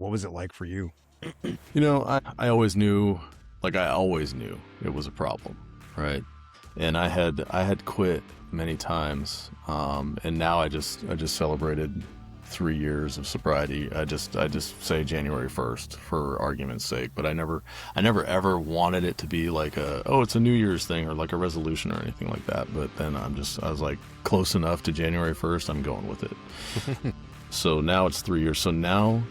What was it like for you? I always knew, I always knew it was a problem, right? And I had quit many times, and now I just celebrated 3 years of sobriety. I just say January 1st for argument's sake, but I never ever wanted it to be like it's a New Year's thing or like a resolution or anything like that. But then I was like close enough to January 1st, I'm going with it. So now it's 3 years. So now,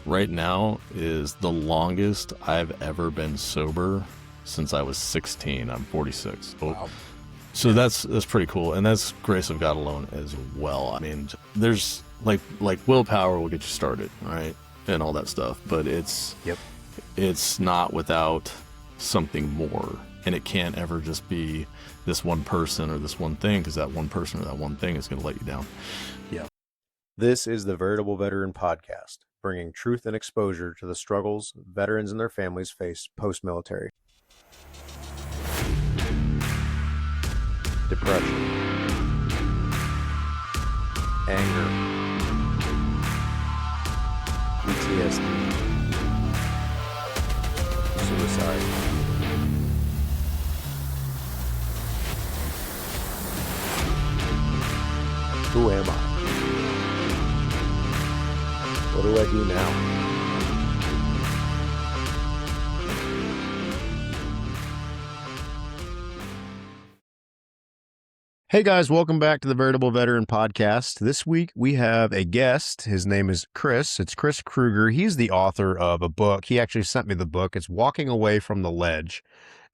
right now is the longest I've ever been sober since I was 16. I'm 46. Wow. So that's pretty cool. And that's grace of God alone as well. I mean, there's like willpower will get you started, right? And all that stuff. But it's not without something more. And it can't ever just be this one person or this one thing, because that one person or that one thing is going to let you down. Yeah. This is the Veritable Veteran Podcast, bringing truth and exposure to the struggles veterans and their families face post-military. Depression, anger, PTSD, suicide. Who am I? What do I do now? Hey guys, welcome back to the Veritable Veteran Podcast. This week we have a guest. His name is Chris. It's Chris Krueger. He's the author of a book. He actually sent me the book. It's Walking Away from the Ledge.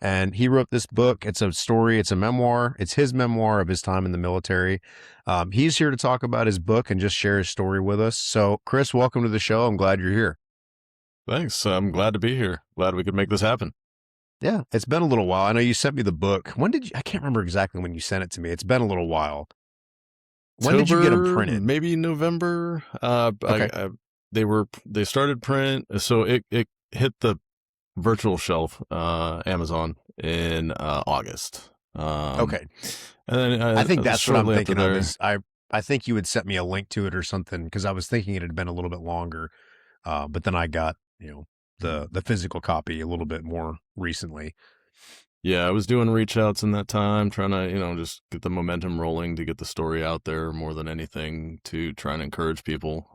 And he wrote this book. It's a story. It's a memoir. It's his memoir of his time in the military. He's here to talk about his book and just share his story with us. So Chris, welcome to the show. I'm glad you're here. Thanks. I'm glad to be here. Glad we could make this happen. Yeah, it's been a little while. I know you sent me the book. When did you? I can't remember exactly when you sent it to me. It's been a little while. When did you get them printed? Maybe November. Okay. They started print, so it hit the virtual shelf, Amazon, in August. Okay. And then I think that's what I'm thinking of. Is I think you had sent me a link to it or something, because I was thinking it had been a little bit longer, but then I got the physical copy a little bit more recently. Yeah, I was doing reach outs in that time, trying to, just get the momentum rolling to get the story out there more than anything, to try and encourage people.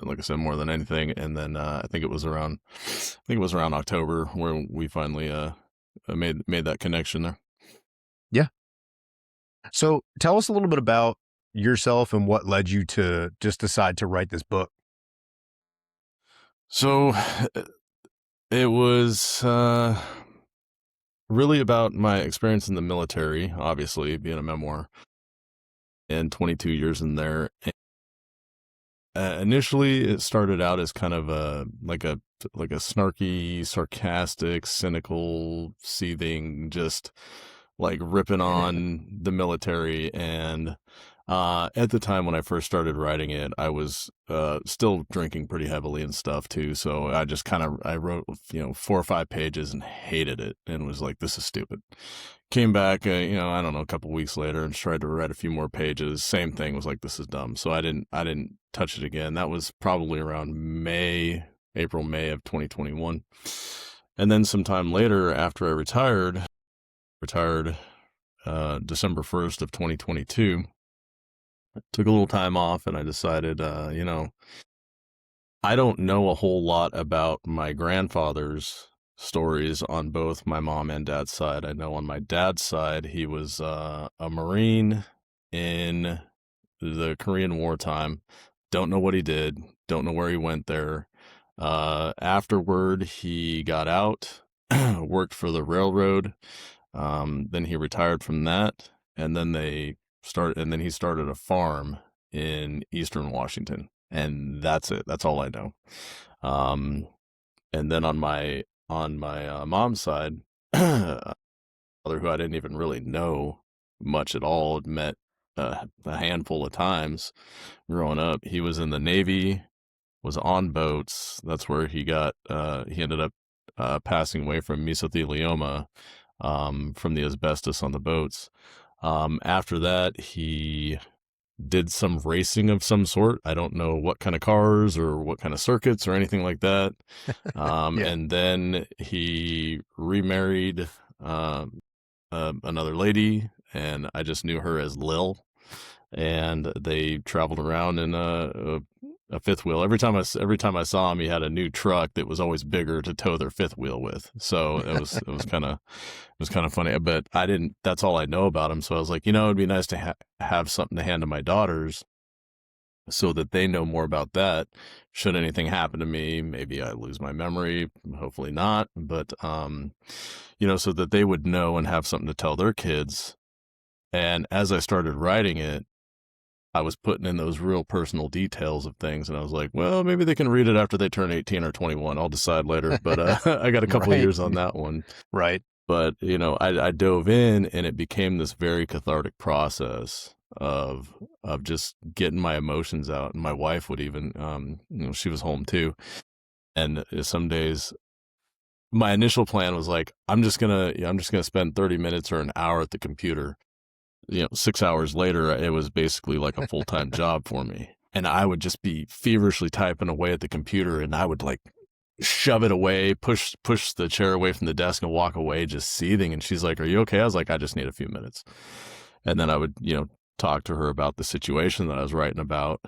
Like I said, more than anything. And then I think it was around October where we finally made that connection there. Yeah. So tell us a little bit about yourself and what led you to just decide to write this book. So it was really about my experience in the military, obviously being a memoir, and 22 years in there. Initially, it started out as kind of a snarky, sarcastic, cynical, seething, just like ripping on the military. And at the time when I first started writing it, I was still drinking pretty heavily and stuff too. So I wrote 4 or 5 pages and hated it and was like, this is stupid. Came back, I don't know, a couple weeks later and tried to write a few more pages. Same thing, was like, this is dumb. So I didn't touch it again. That was probably around April, May of 2021. And then sometime later, after I retired December 1st of 2022, took a little time off, and I decided, I don't know a whole lot about my grandfather's stories on both my mom and dad's side. I know on my dad's side, he was a Marine in the Korean War time. Don't know what he did. Don't know where he went there. Afterward, he got out, worked for the railroad. Then he retired from that, and then he started a farm in Eastern Washington, and that's it. That's all I know. And then on my mom's side, mother, who I didn't even really know much at all, had met a handful of times growing up. He was in the Navy, was on boats. That's where he ended up passing away from mesothelioma, from the asbestos on the boats. After that, he did some racing of some sort. I don't know what kind of cars or what kind of circuits or anything like that. Yeah. And then he remarried another lady, and I just knew her as Lil. And they traveled around in a fifth wheel. Every time I saw him, he had a new truck that was always bigger to tow their fifth wheel with. So it was kind of funny. But I didn't. That's all I know about him. So I was like, it'd be nice to have something to hand to my daughters, so that they know more about that. Should anything happen to me, maybe I lose my memory. Hopefully not. But so that they would know and have something to tell their kids. And as I started writing it, I was putting in those real personal details of things, and I was like, well, maybe they can read it after they turn 18 or 21. I'll decide later, but I got a couple of Right. years on that one. Right. But, I dove in, and it became this very cathartic process of just getting my emotions out. And my wife would even, she was home too. And some days my initial plan was like, I'm just going to spend 30 minutes or an hour at the computer. 6 hours later, it was basically like a full-time job for me. And I would just be feverishly typing away at the computer, and I would like shove it away, push the chair away from the desk and walk away just seething. And she's like, are you okay? I was like, I just need a few minutes. And then I would, talk to her about the situation that I was writing about.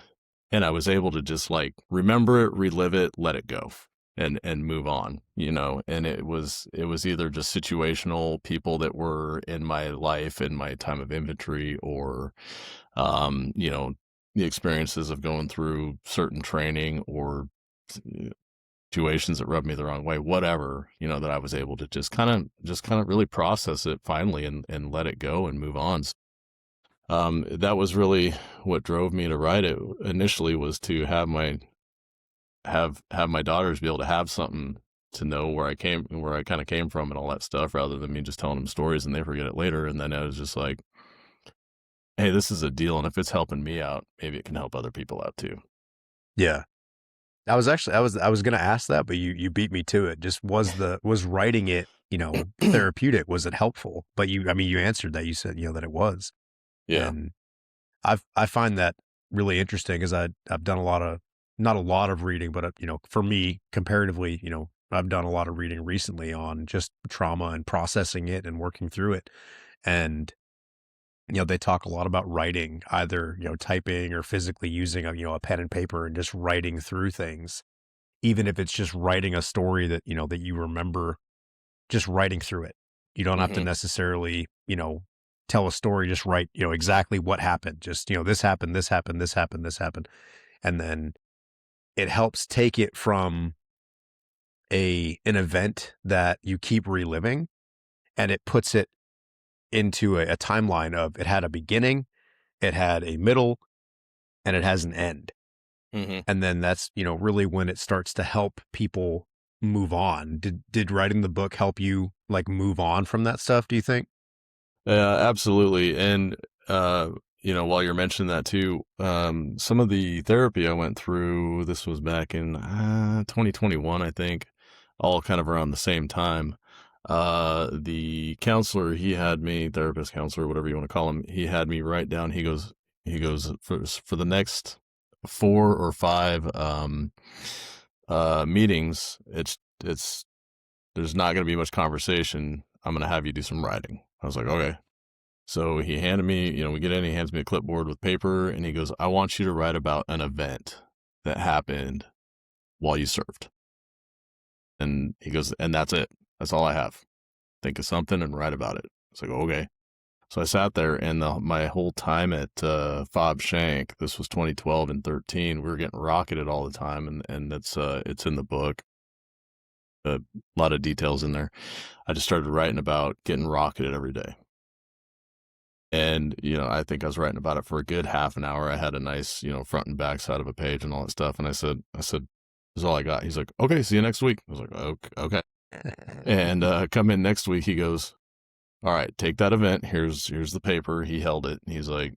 And I was able to just like remember it, relive it, let it go. And move on, and it was either just situational people that were in my life in my time of infantry, or, the experiences of going through certain training, or situations that rubbed me the wrong way, whatever, that I was able to just kind of really process it finally and let it go and move on. That was really what drove me to write it initially, was to have my daughters be able to have something to know where I kind of came from and all that stuff, rather than me just telling them stories and they forget it later. And then I was just like, hey, this is a deal. And if it's helping me out, maybe it can help other people out too. Yeah. I was going to ask that, but you beat me to it. Just was writing it, therapeutic? Was it helpful? But you answered that. You said, that it was. Yeah. And I find that really interesting, because I've done not a lot of reading, but for me, comparatively, I've done a lot of reading recently on just trauma and processing it and working through it. And, they talk a lot about writing, either, typing or physically using a pen and paper and just writing through things, even if it's just writing a story that, that you remember, just writing through it. You don't have to necessarily, tell a story, just write, exactly what happened. Just, this happened, this happened, this happened, this happened. And then it helps take it from an event that you keep reliving, and it puts it into a timeline of, it had a beginning, it had a middle, and it has an end. And then that's, really when it starts to help people move on. Did writing the book help you like move on from that stuff, do you think? Absolutely. And, while you're mentioning that too, some of the therapy I went through, this was back in 2021, I think, all kind of around the same time. The counselor, therapist counselor, whatever you want to call him, he had me write down, he goes, for the next 4 or 5 meetings, it's there's not going to be much conversation. I'm going to have you do some writing. I was like, okay. So he handed me, we get in, he hands me a clipboard with paper, and he goes, I want you to write about an event that happened while you served. And he goes, and that's it. That's all I have. Think of something and write about it. It's like, okay. So I sat there, and my whole time at Fob Shank, this was 2012 and 13, we were getting rocketed all the time, and it's in the book. A lot of details in there. I just started writing about getting rocketed every day. And, I think I was writing about it for a good half an hour. I had a nice, front and back side of a page and all that stuff. And I said, this is all I got. He's like, okay, see you next week. I was like, okay. And come in next week, he goes, all right, take that event. Here's the paper. He held it. He's like,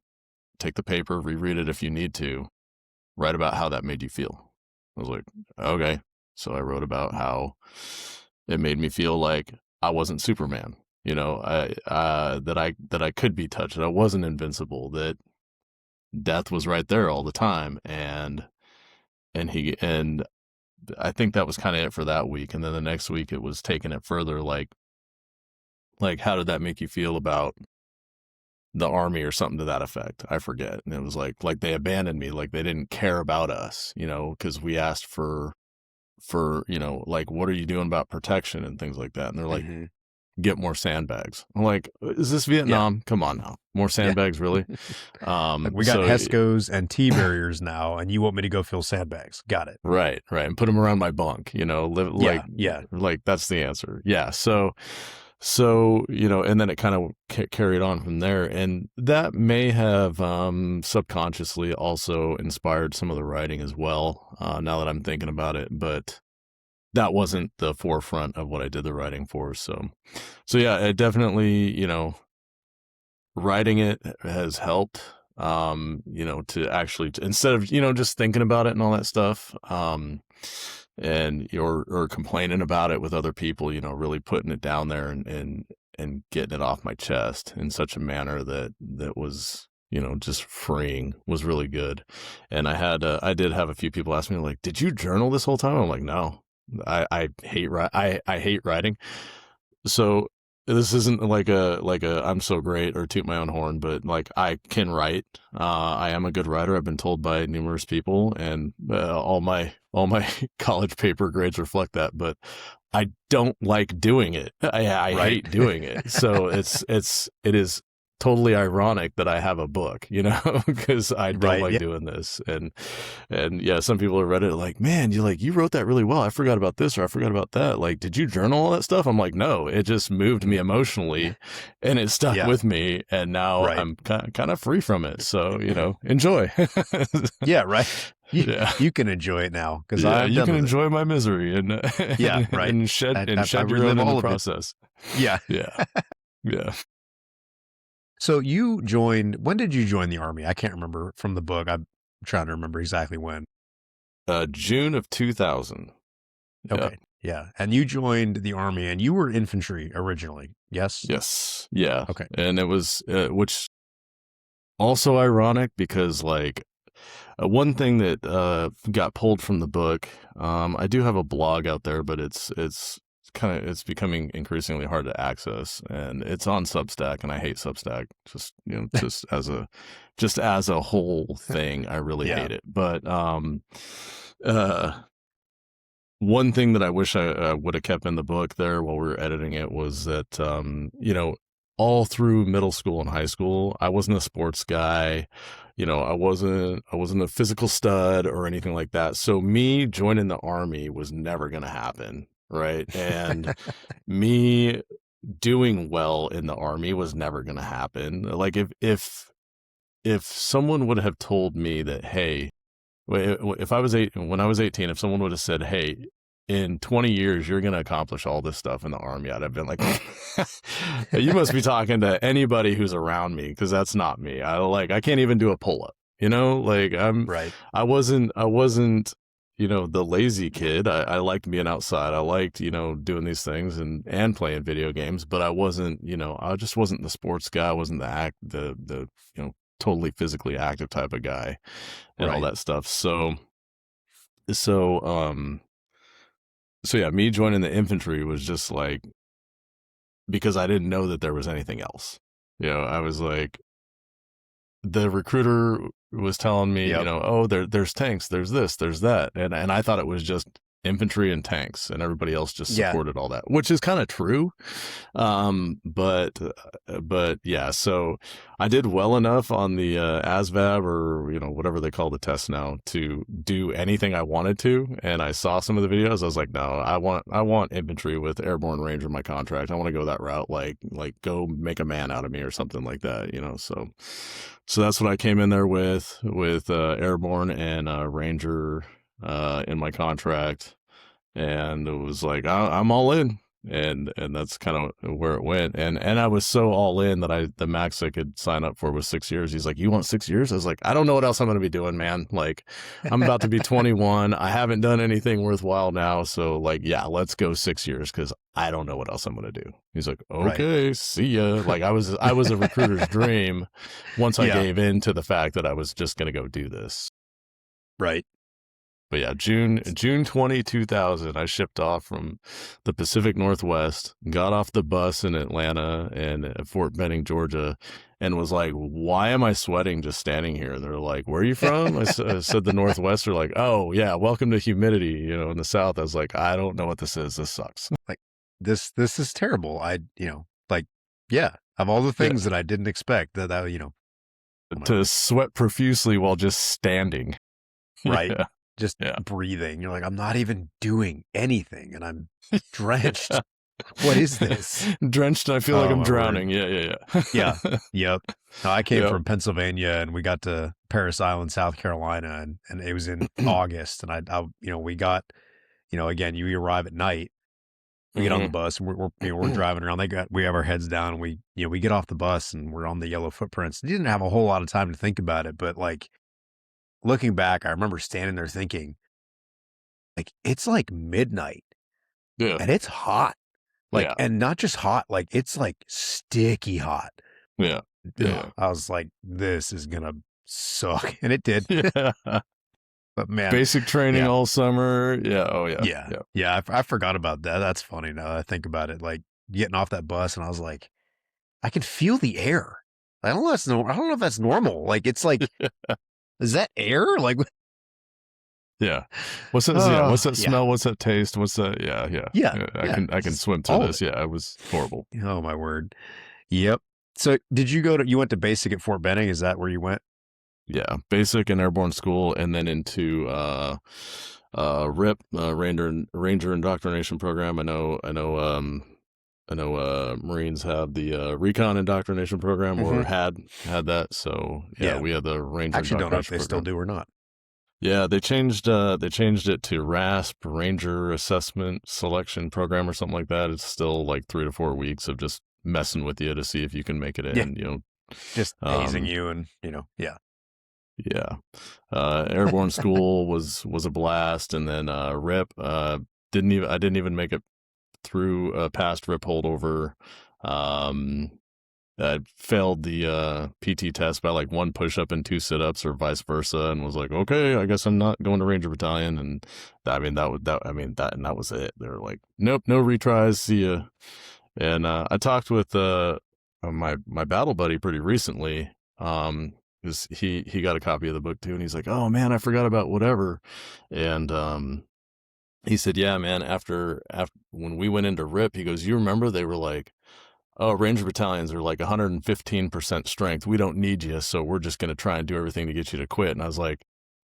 take the paper, reread it if you need to, write about how that made you feel. I was like, okay. So I wrote about how it made me feel like I wasn't Superman, that I could be touched, that I wasn't invincible, that death was right there all the time. And I think that was kind of it for that week. And then the next week it was taking it further. Like, how did that make you feel about the Army or something to that effect? I forget. And it was like they abandoned me, like they didn't care about us, because we asked for, like, what are you doing about protection and things like that? And they're like, get more sandbags. I'm like, is this Vietnam? Come on now. More sandbags, really? Like, we got HESCOs and T-barriers now, and you want me to go fill sandbags. Got it. Right. And put them around my bunk, like that's the answer. Yeah. So, and then it kind of carried on from there. And that may have subconsciously also inspired some of the writing as well, now that I'm thinking about it. But that wasn't the forefront of what I did the writing for. So yeah, it definitely, writing it has helped, to actually, instead of, just thinking about it and all that stuff, and or complaining about it with other people, really putting it down there and getting it off my chest in such a manner that was, just freeing, was really good. And I did have a few people ask me, like, did you journal this whole time? I'm like, no, I hate I hate writing. So this isn't like a I'm so great or toot my own horn, but like, I can write. I am a good writer. I've been told by numerous people, and all my college paper grades reflect that. But I don't like doing it. I hate doing it. So it is totally ironic that I have a book, because I don't like doing this. And yeah, some people have read it like, man, you wrote that really well. I forgot about this, or I forgot about that. Like, did you journal all that stuff? I'm like, no, it just moved me emotionally and it stuck with me. And now I'm kind of free from it. So, enjoy. Yeah. Right. You can enjoy it now, because you can enjoy my misery and and shed your own in the process. Yeah. Yeah. So when did you join the Army? I can't remember from the book. I'm trying to remember exactly when. June of 2000. Okay. Yeah. And you joined the Army, and you were infantry originally. Yes? Yes. Yeah. Okay. And it was, which also ironic, because like, one thing that got pulled from the book, I do have a blog out there, but it's becoming increasingly hard to access, and it's on Substack, and I hate Substack, just as a whole thing. I really hate it. But one thing that I wish I would have kept in the book there while we were editing it was that all through middle school and high school, I wasn't a sports guy. I wasn't a physical stud or anything like that. So me joining the Army was never going to happen. Right. And me doing well in the Army was never going to happen. Like, if someone would have told me that, hey, when I was 18, if someone would have said, hey, in 20 years, you're going to accomplish all this stuff in the Army, I'd have been like, you must be talking to anybody who's around me, because that's not me. I can't even do a pull-up, like I wasn't, the lazy kid. I liked being outside. I liked, doing these things and playing video games, but I wasn't, I just wasn't the sports guy. I wasn't the totally physically active type of guy and all that stuff. So yeah, me joining the infantry was just like, because I didn't know that there was anything else. I was like, the recruiter was telling me, there's tanks, there's this, there's that. And I thought it was just infantry and tanks, and everybody else just supported all that, which is kind of true. But yeah, so I did well enough on the ASVAB, or whatever they call the test now, to do anything I wanted to. And I saw some of the videos. I was like, no, I want infantry with airborne ranger in my contract. I want to go that route, like go make a man out of me or something like that, so that's what I came in there with airborne and ranger in my contract. And it was like, I'm all in. and that's kind of where it went. And I was so all in that the max I could sign up for was 6 years. He's like, "You want 6 years?" I was like, "I don't know what else I'm going to be doing, man. Like, I'm about to be 21. I haven't done anything worthwhile now, so like, yeah, let's go 6 years because I don't know what else I'm going to do." He's like, Right. "Okay, see ya." Like, I was a recruiter's dream once I Yeah. gave in to the fact that I was just going to go do this. Right. But yeah, June 2000, I shipped off from the Pacific Northwest, got off the bus in Atlanta and at Fort Benning, Georgia, and was like, "Why am I sweating just standing here?" And they're like, "Where are you from?" I said the Northwest. They're like, "Oh yeah, welcome to humidity." In the South. I was like, "I don't know what this is. This sucks." Like this is terrible. Like, yeah, of all the Yeah. things that I didn't expect that, To sweat profusely while just standing. right. Yeah. Just Yeah. breathing. You're like, I'm not even doing anything and I'm drenched. What is this? Drenched and I feel like Oh, I'm my word. word. Yeah. Yeah. Yep. No, I came Yep. from Pennsylvania and we got to Paris Island, South Carolina, and it was in August. And we got, again, you arrive at night, we get on the bus and we're driving around. We have our heads down and we get off the bus and we're on the yellow footprints. We didn't have a whole lot of time to think about it, but like looking back, I remember standing there thinking, like, it's like midnight Yeah. and it's hot. Like, Yeah. and not just hot, like it's like sticky hot. Yeah. Yeah. I was like, this is gonna suck. And it did. Yeah. But man, Basic training yeah. all summer. Yeah. Oh yeah. Yeah. I forgot about that. That's funny now that I think about it. Like getting off that bus and I was like, I can feel the air. I don't know. I don't know if that's normal. Like, it's like, is that air? Like, Yeah. What's that? Yeah. What's that yeah. smell? What's that taste? What's that? Yeah. Yeah. I can swim through this. Yeah. It was horrible. Oh my word. Yep. So did you went to basic at Fort Benning? Is that where you went? Yeah. Basic and airborne school, and then into RIP, Ranger Indoctrination Program. I know Marines have the recon indoctrination program, or had that. So yeah, we had the Ranger. I actually don't know if indoctrination they still program. do or not. Yeah, they changed it to RASP, Ranger Assessment Selection Program, or something like that. It's still like 3 to 4 weeks of just messing with you to see if you can make it in. Just hazing you, and yeah. Yeah. Airborne school was a blast, and then RIP I didn't even make it through past RIP holdover. I failed the PT test by like 1 push-up and 2 sit-ups, or vice versa, and was like, okay, I guess I'm not going to Ranger Battalion. And that was it. They were like, nope, no retries, see ya. And I talked with my battle buddy pretty recently, because he got a copy of the book too, and he's like, oh man, I forgot about whatever. And he said, yeah, man, after when we went into RIP, he goes, you remember they were like, oh, Ranger battalions are like 115% strength. We don't need you, so we're just going to try and do everything to get you to quit. And I was like,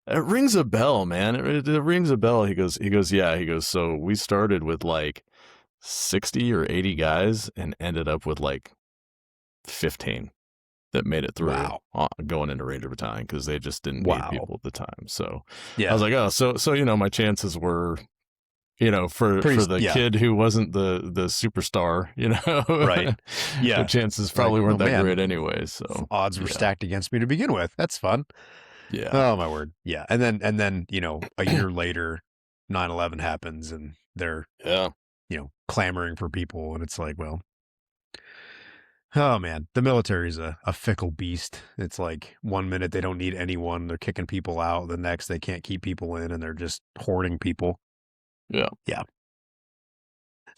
it rings a bell, man. It rings a bell. He goes, yeah. He goes, so we started with like 60 or 80 guys and ended up with like 15 that made it through going into Ranger battalion because they just didn't need people at the time. So I was like, oh, so my chances were, for the kid who wasn't the superstar, Right. Yeah. the chances probably weren't that great anyway. So odds were stacked against me to begin with. That's fun. Yeah. Oh my word. Yeah. And then, a year later, 9/11 happens and they're, clamoring for people. And it's like, well, oh man, the military is a fickle beast. It's like 1 minute they don't need anyone. They're kicking people out. The next they can't keep people in and they're just hoarding people. Yeah. Yeah.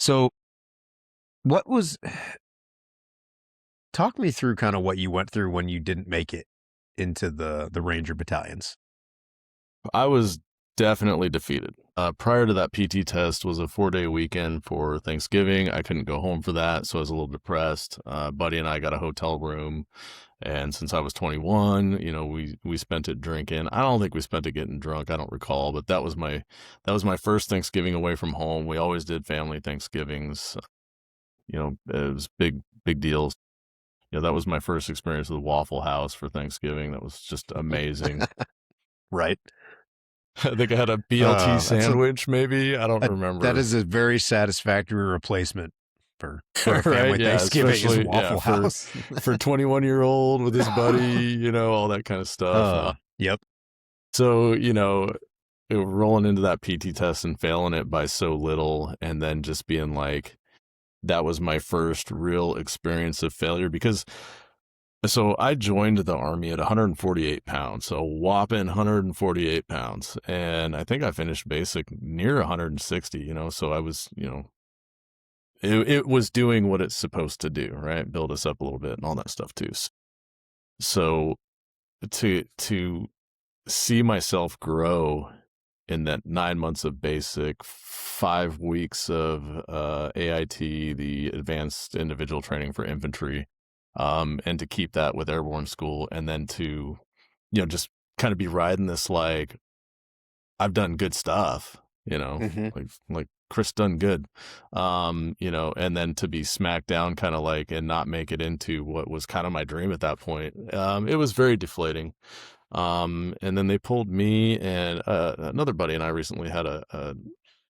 So talk me through kind of what you went through when you didn't make it into the Ranger battalions. I was definitely defeated. Prior to that PT test was a 4-day weekend for Thanksgiving. I couldn't go home for that, so I was a little depressed. Buddy and I got a hotel room, and since I was 21, we spent it drinking. I don't think we spent it getting drunk. I don't recall, but that was my first Thanksgiving away from home. We always did family Thanksgivings. It was big deals. That was my first experience with Waffle House for Thanksgiving. That was just amazing. Right. I think I had a BLT That's sandwich, maybe. I don't remember. That is a very satisfactory replacement for a family right? Yeah, Thanksgiving is especially Waffle House. for 21-year-old with his buddy, all that kind of stuff. Yep. So, rolling into that PT test and failing it by so little, and then just being like, that was my first real experience of failure. Because so I joined the Army at 148 pounds, so whopping 148 pounds. And I think I finished basic near 160, so I was, it was doing what it's supposed to do, right? Build us up a little bit and all that stuff too. So to see myself grow in that 9 months of basic, 5 weeks of AIT, the Advanced Individual Training for Infantry, and to keep that with airborne school, and then to, just kind of be riding this, like, I've done good stuff, like Chris done good, and then to be smacked down kind of like, and not make it into what was kind of my dream at that point. It was very deflating. And then they pulled me and another buddy and I recently had a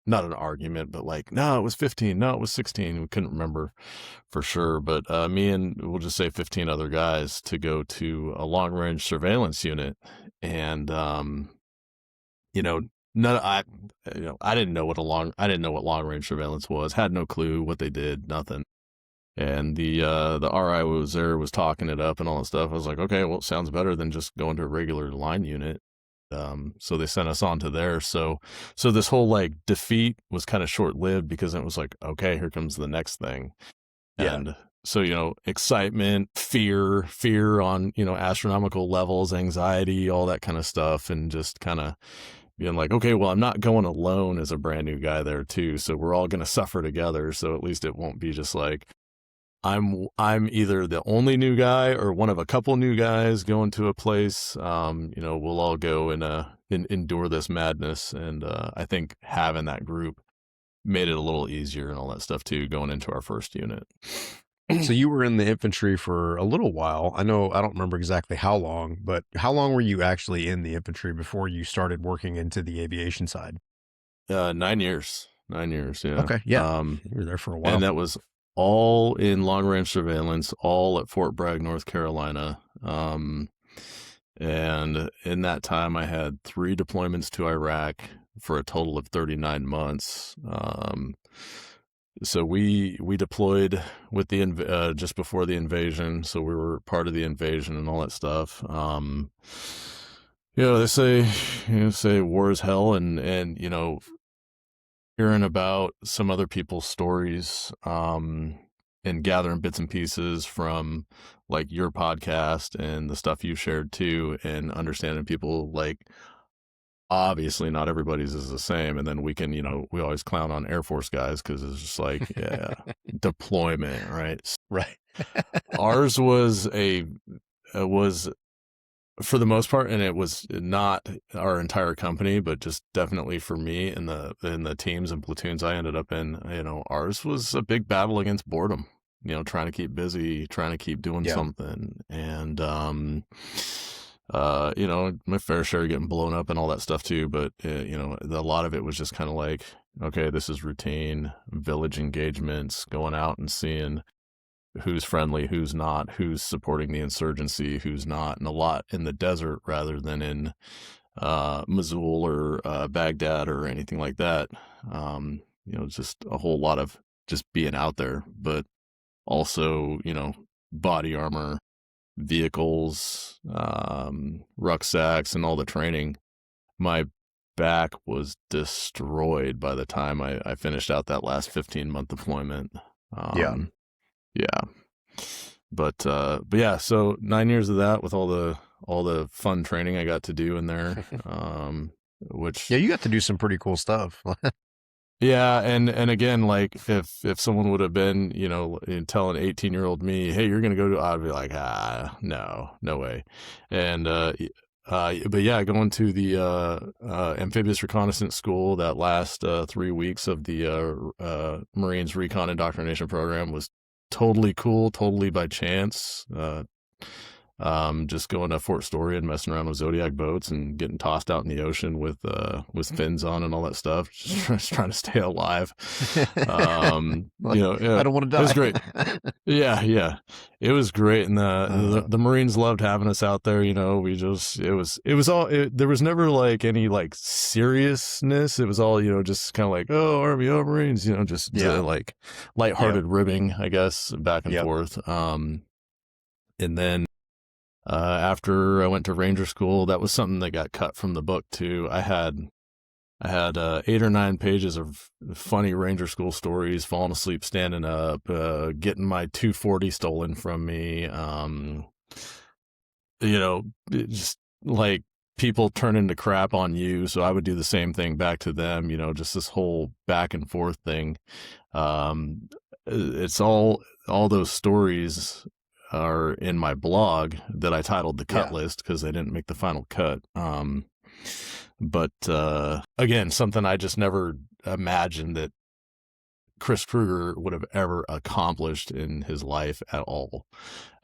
not an argument, but like, no, it was 15. No, it was 16. We couldn't remember for sure. But me and we'll just say 15 other guys to go to a long range surveillance unit. And, I didn't know what long range surveillance was, had no clue what they did, nothing. And the RI was there, was talking it up and all that stuff. I was like, okay, well, it sounds better than just going to a regular line unit. So they sent us on to there. So this whole like defeat was kind of short lived, because it was like, okay, here comes the next thing. Yeah. And so, excitement, fear on, astronomical levels, anxiety, all that kind of stuff. And just kind of being like, okay, well, I'm not going alone as a brand new guy there too. So we're all going to suffer together. So at least it won't be just like, I'm either the only new guy or one of a couple new guys going to a place. We'll all go and endure this madness. And I think having that group made it a little easier and all that stuff too, going into our first unit. So you were in the infantry for a little while. I don't remember exactly how long, but how long were you actually in the infantry before you started working into the aviation side? 9 years. 9 years. Yeah. Okay. Yeah. You were there for a while. And that was all in long range surveillance, all at Fort Bragg, North Carolina. And in that time, I had 3 deployments to Iraq for a total of 39 months. So we deployed with the just before the invasion. So we were part of the invasion and all that stuff. They say war is hell, and hearing about some other people's stories, and gathering bits and pieces from like your podcast and the stuff you shared too, and understanding people, like, obviously not everybody's is the same. And then we can, we always clown on Air Force guys because it's just like, yeah, deployment, right? Right. Ours was for the most part, and it was not our entire company, but just definitely for me in the teams and platoons I ended up in, ours was a big battle against boredom, trying to keep busy, trying to keep doing something. And, my fair share of getting blown up and all that stuff too. But, a lot of it was just kind of like, okay, this is routine village engagements, going out and seeing who's friendly, who's not, who's supporting the insurgency, who's not, and a lot in the desert rather than in Mosul or Baghdad or anything like that. Just a whole lot of just being out there, but also, body armor, vehicles, rucksacks, and all the training. My back was destroyed by the time I finished out that last 15-month deployment. Yeah. But yeah, so 9 years of that with all the fun training I got to do in there. Which you got to do some pretty cool stuff. Yeah, and again, like if someone would have been, telling 18-year-old me, hey, you're gonna go to, I'd be like, no way. And but yeah, going to the amphibious reconnaissance school, that last 3 weeks of the Marines Recon Indoctrination program was totally cool, totally by chance. Just going to Fort Story and messing around with Zodiac boats and getting tossed out in the ocean with fins on and all that stuff. Just trying to stay alive. Like, you know, I don't want to die. It was great. Yeah, it was great, and the Marines loved having us out there. You know, there was never like any like seriousness. It was all, you know, just kind of like, oh, Army, oh, Marines, you know, just like lighthearted ribbing, I guess, back and forth. And then after I went to Ranger School, that was something that got cut from the book too. I had 8 or 9 pages of funny Ranger School stories, falling asleep standing up, getting my 240 stolen from me. You know, just like people turning to crap on you. So I would do the same thing back to them, you know, just this whole back and forth thing. It's all those stories are in my blog that I titled The Cut List, because they didn't make the final cut. But again, something I just never imagined that Chris Krueger would have ever accomplished in his life at all.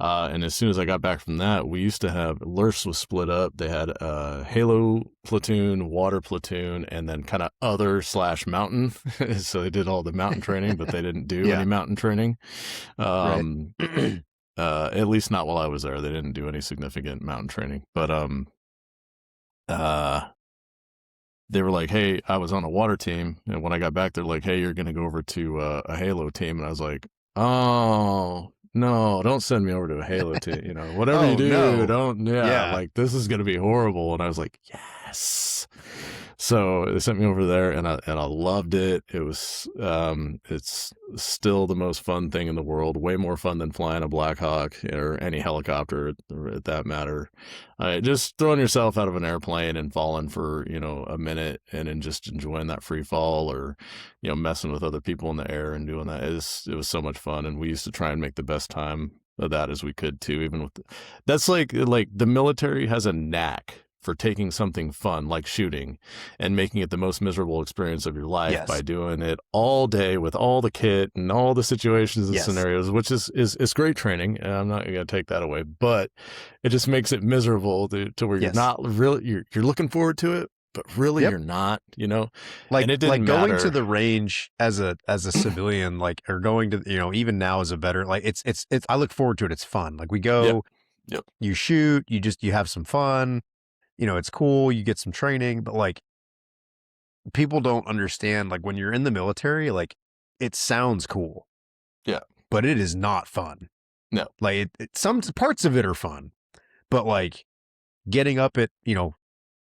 And as soon as I got back from that, we used to have, LURS was split up. They had a Halo platoon, water platoon, and then kind of other / mountain. So they did all the mountain training, but they didn't do any mountain training. Right. At least not while I was there. They didn't do any significant mountain training, but they were like, hey, I was on a water team. And when I got back, they're like, hey, you're going to go over to a Halo team. And I was like, oh, no, don't send me over to a Halo team. You know, whatever you do, don't. Like, this is going to be horrible. And I was like, yes. So they sent me over there, and I loved it. It was, it's still the most fun thing in the world. Way more fun than flying a Black Hawk or any helicopter, at that matter. Just throwing yourself out of an airplane and falling for, you know, a minute, and then just enjoying that free fall, or, you know, messing with other people in the air and doing that. It was so much fun, and we used to try and make the best time of that as we could too. Even with that's like the military has a knack for taking something fun like shooting and making it the most miserable experience of your life by doing it all day with all the kit and all the situations and scenarios, which is great training. And I'm not going to take that away, but it just makes it miserable to where you're not really, you're looking forward to it, but really you're not, you know, like, and it didn't going matter. to the range as a civilian, like, or going to, you know, even now as a veteran, like it's, I look forward to it. It's fun. Like, we go, you shoot, you have some fun. You know, it's cool. You get some training, but like, people don't understand, like, when you're in the military, like, it sounds cool. Yeah. But it is not fun. No. Like, some parts of it are fun, but like getting up at, you know,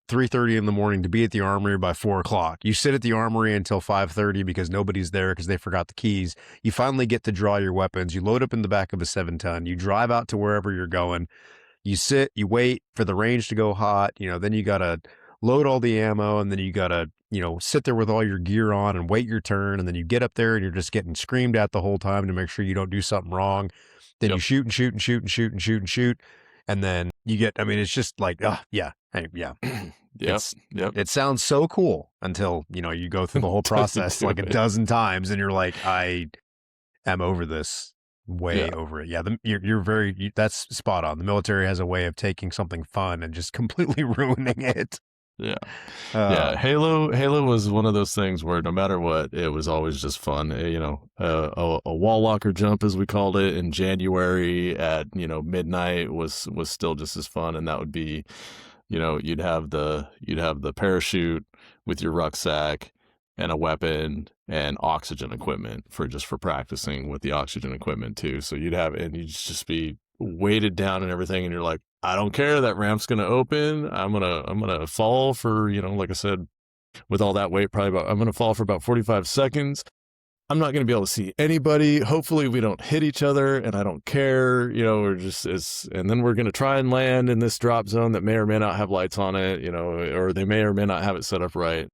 3:30 in the morning to be at the armory by 4:00. You sit at the armory until 5:30 because nobody's there because they forgot the keys. You finally get to draw your weapons. You load up in the back of a 7-ton. You drive out to wherever you're going. You sit, you wait for the range to go hot, you know, then you got to load all the ammo, and then you got to, you know, sit there with all your gear on and wait your turn. And then you get up there and you're just getting screamed at the whole time to make sure you don't do something wrong. Then you shoot and shoot and shoot and shoot and shoot and shoot. And then you get, I mean, it's just like, it sounds so cool until, you know, you go through the whole process like a dozen times and you're like, I am over this. Way over it. Yeah, that's spot on. The military has a way of taking something fun and just completely ruining it. Halo was one of those things where no matter what, it was always just fun. You know, a wall locker jump, as we called it, in January at, you know, midnight was still just as fun. And that would be, you know, you'd have the parachute with your rucksack and a weapon and oxygen equipment for practicing with the oxygen equipment too. So you'd just be weighted down and everything. And you're like, I don't care, that ramp's going to open. I'm going to fall for, you know, like I said, with all that weight, I'm going to fall for about 45 seconds. I'm not going to be able to see anybody. Hopefully we don't hit each other, and I don't care, you know, and then we're going to try and land in this drop zone that may or may not have lights on it, you know, or they may or may not have it set up right.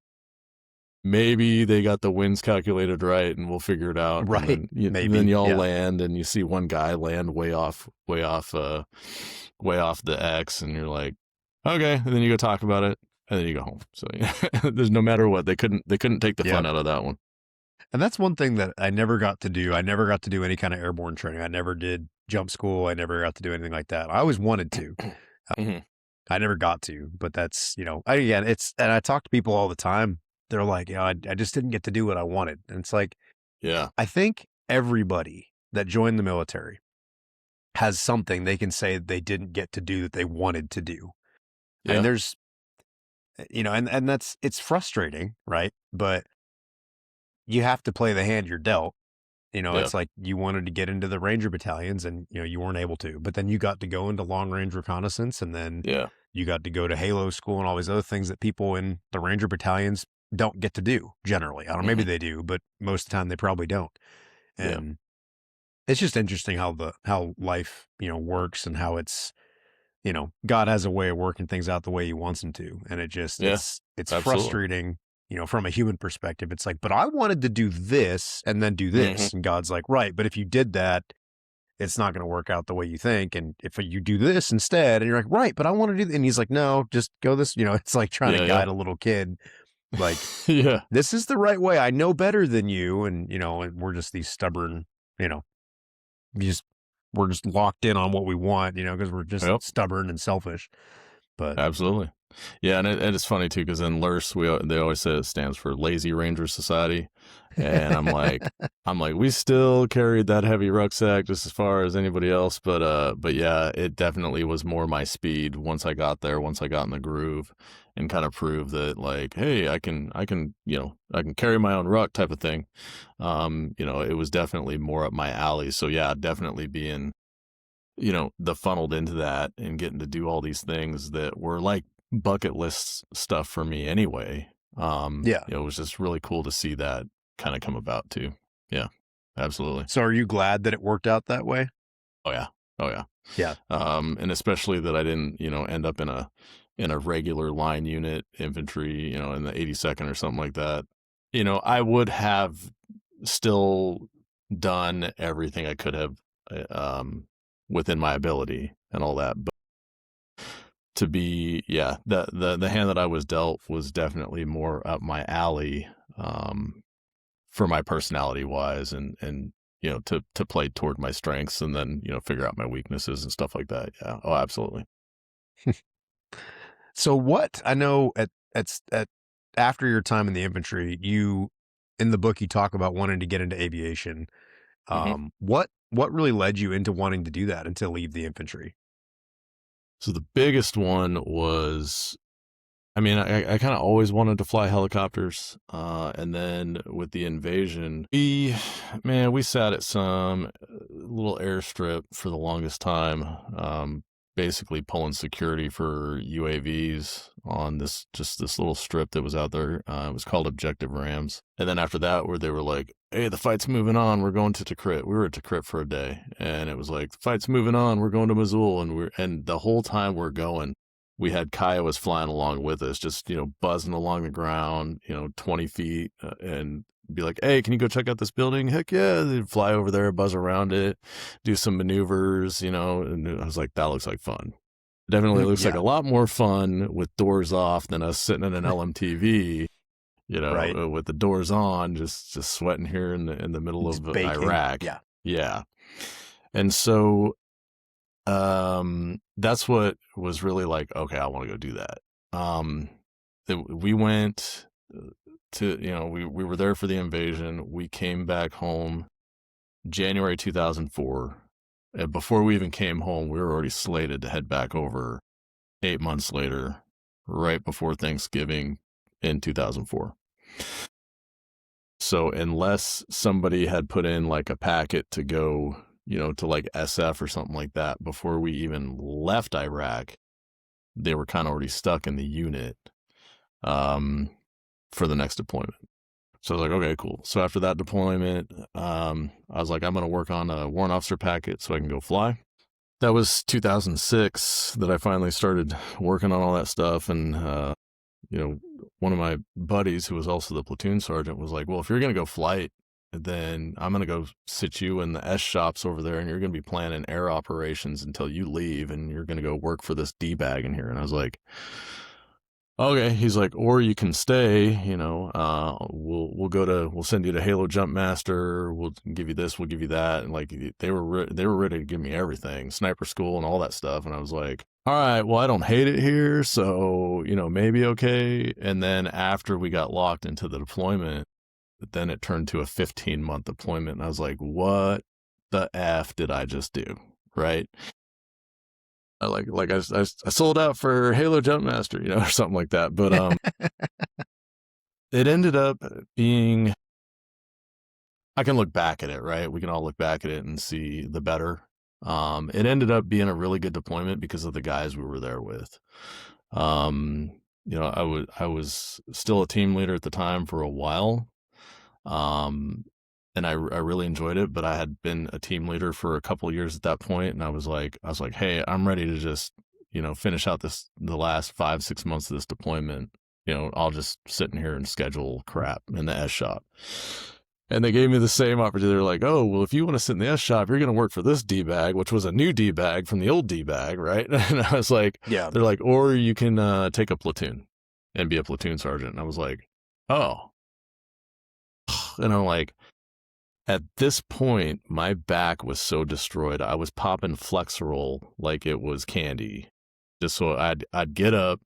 Maybe they got the winds calculated right, and we'll figure it out. Right. Then y'all land, and you see one guy land way off the X, and you're like, okay. And then you go talk about it, and then you go home. So there's no matter what, they couldn't take the fun out of that one. And that's one thing that I never got to do. I never got to do any kind of airborne training. I never did jump school. I never got to do anything like that. I always wanted to. Hmm. I never got to, but that's, again, and I talk to people all the time. They're like, I just didn't get to do what I wanted. And it's like, Yeah. I think everybody that joined the military has something they can say they didn't get to do that they wanted to do. And Yeah. there's, and it's frustrating, right? But you have to play the hand you're dealt. Yeah. It's like you wanted to get into the Ranger battalions and, you weren't able to, but then you got to go into long range reconnaissance, and then Yeah. you got to go to Halo school and all these other things that people in the Ranger battalions don't get to do generally. I don't know, maybe Hmm. they do, but most of the time they probably don't. Yeah. And it's just interesting how life, works, and how it's, God has a way of working things out the way he wants them to. And Yeah. it's Absolutely. frustrating, from a human perspective. It's like, but I wanted to do this and then do Hmm. this. And God's like, right. But if you did that, it's not going to work out the way you think. And if you do this instead, and you're like, right, but I want to do, and he's like, no, just go this, it's like trying to Yeah. guide a little kid. Like, Yeah. this is the right way. I know better than you. And, and we're just these stubborn, we just, we're just locked in on what we want, because we're just Yep. stubborn and selfish. But Absolutely. Yeah, and it's funny too because in LRS they always say it stands for Lazy Ranger Society, and I'm like we still carried that heavy rucksack just as far as anybody else, but yeah, it definitely was more my speed once I got there, once I got in the groove, and kind of proved that like, hey, I can I can carry my own ruck type of thing. It was definitely more up my alley. So yeah, definitely being the funneled into that and getting to do all these things that were like bucket list stuff for me anyway. yeah. It was just really cool to see that kind of come about too. Yeah, absolutely. So are you glad that it worked out that way? Oh yeah. Oh yeah. Yeah. And especially that I didn't, end up in a regular line unit infantry, in the 82nd or something like that. I would have still done everything I could have, within my ability and all that, but to be, yeah, the hand that I was dealt was definitely more up my alley, for my personality wise, and to play toward my strengths, and then figure out my weaknesses and stuff like that. Yeah. Oh, absolutely. So what I know at after your time in the infantry, in the book you talk about wanting to get into aviation. Hmm. What really led you into wanting to do that and to leave the infantry? So the biggest one was, I mean, I kind of always wanted to fly helicopters. And then with the invasion, we sat at some little airstrip for the longest time, basically pulling security for UAVs on this little strip that was out there. It was called Objective Rams. And then after that, where they were like, hey, the fight's moving on, we're going to Tikrit. We were at Tikrit for a day, and it was like, the fight's moving on, we're going to Mosul. And the whole time we're going, we had Kiowas flying along with us, just, buzzing along the ground, 20 feet, and be like, hey, can you go check out this building? Heck yeah. They'd fly over there, buzz around it, do some maneuvers, and I was like, that looks like fun. Definitely looks like Yeah. a lot more fun with doors off than us sitting in an LMTV, Right. with the doors on, just sweating here in the middle Just of baking. Iraq. Yeah. Yeah. And so that's what was really like, okay, I want to go do that. We went to, we were there for the invasion. We came back home January 2004. And before we even came home, we were already slated to head back over 8 months later, right before Thanksgiving in 2004. So unless somebody had put in like a packet to go, to like SF or something like that before we even left Iraq, they were kind of already stuck in the unit, for the next deployment. So I was like, okay, cool. So after that deployment, I was like, I'm going to work on a warrant officer packet so I can go fly. That was 2006 that I finally started working on all that stuff. And, one of my buddies who was also the platoon sergeant was like, well, if you're going to go flight, then I'm going to go sit you in the S shops over there, and you're going to be planning air operations until you leave, and you're going to go work for this D-bag in here. And I was like, okay. He's like, or you can stay, we'll send you to Halo Jump Master. We'll give you this, we'll give you that. And like, they were ready to give me everything, sniper school and all that stuff. And I was like, all right, well, I don't hate it here. So, maybe okay. And then after we got locked into the deployment, then it turned to a 15-month deployment. And I was like, what the F did I just do? Right. I sold out for Halo Jump Master, or something like that. But it ended up being, I can look back at it, right? We can all look back at it and see the better. It ended up being a really good deployment because of the guys we were there with. I was still a team leader at the time for a while. And I really enjoyed it, but I had been a team leader for a couple of years at that point, and I was like, hey, I'm ready to just, finish out the last 5-6 months of this deployment. I'll just sit in here and schedule crap in the S shop. And they gave me the same opportunity. They're like, oh, well, if you want to sit in the S shop, you're going to work for this D-bag, which was a new D-bag from the old D-bag, right? And I was like, Yeah. They're like, or you can take a platoon and be a platoon sergeant. And I was like, oh. And I'm like, at this point, my back was so destroyed. I was popping Flexerol like it was candy. Just so I'd get up,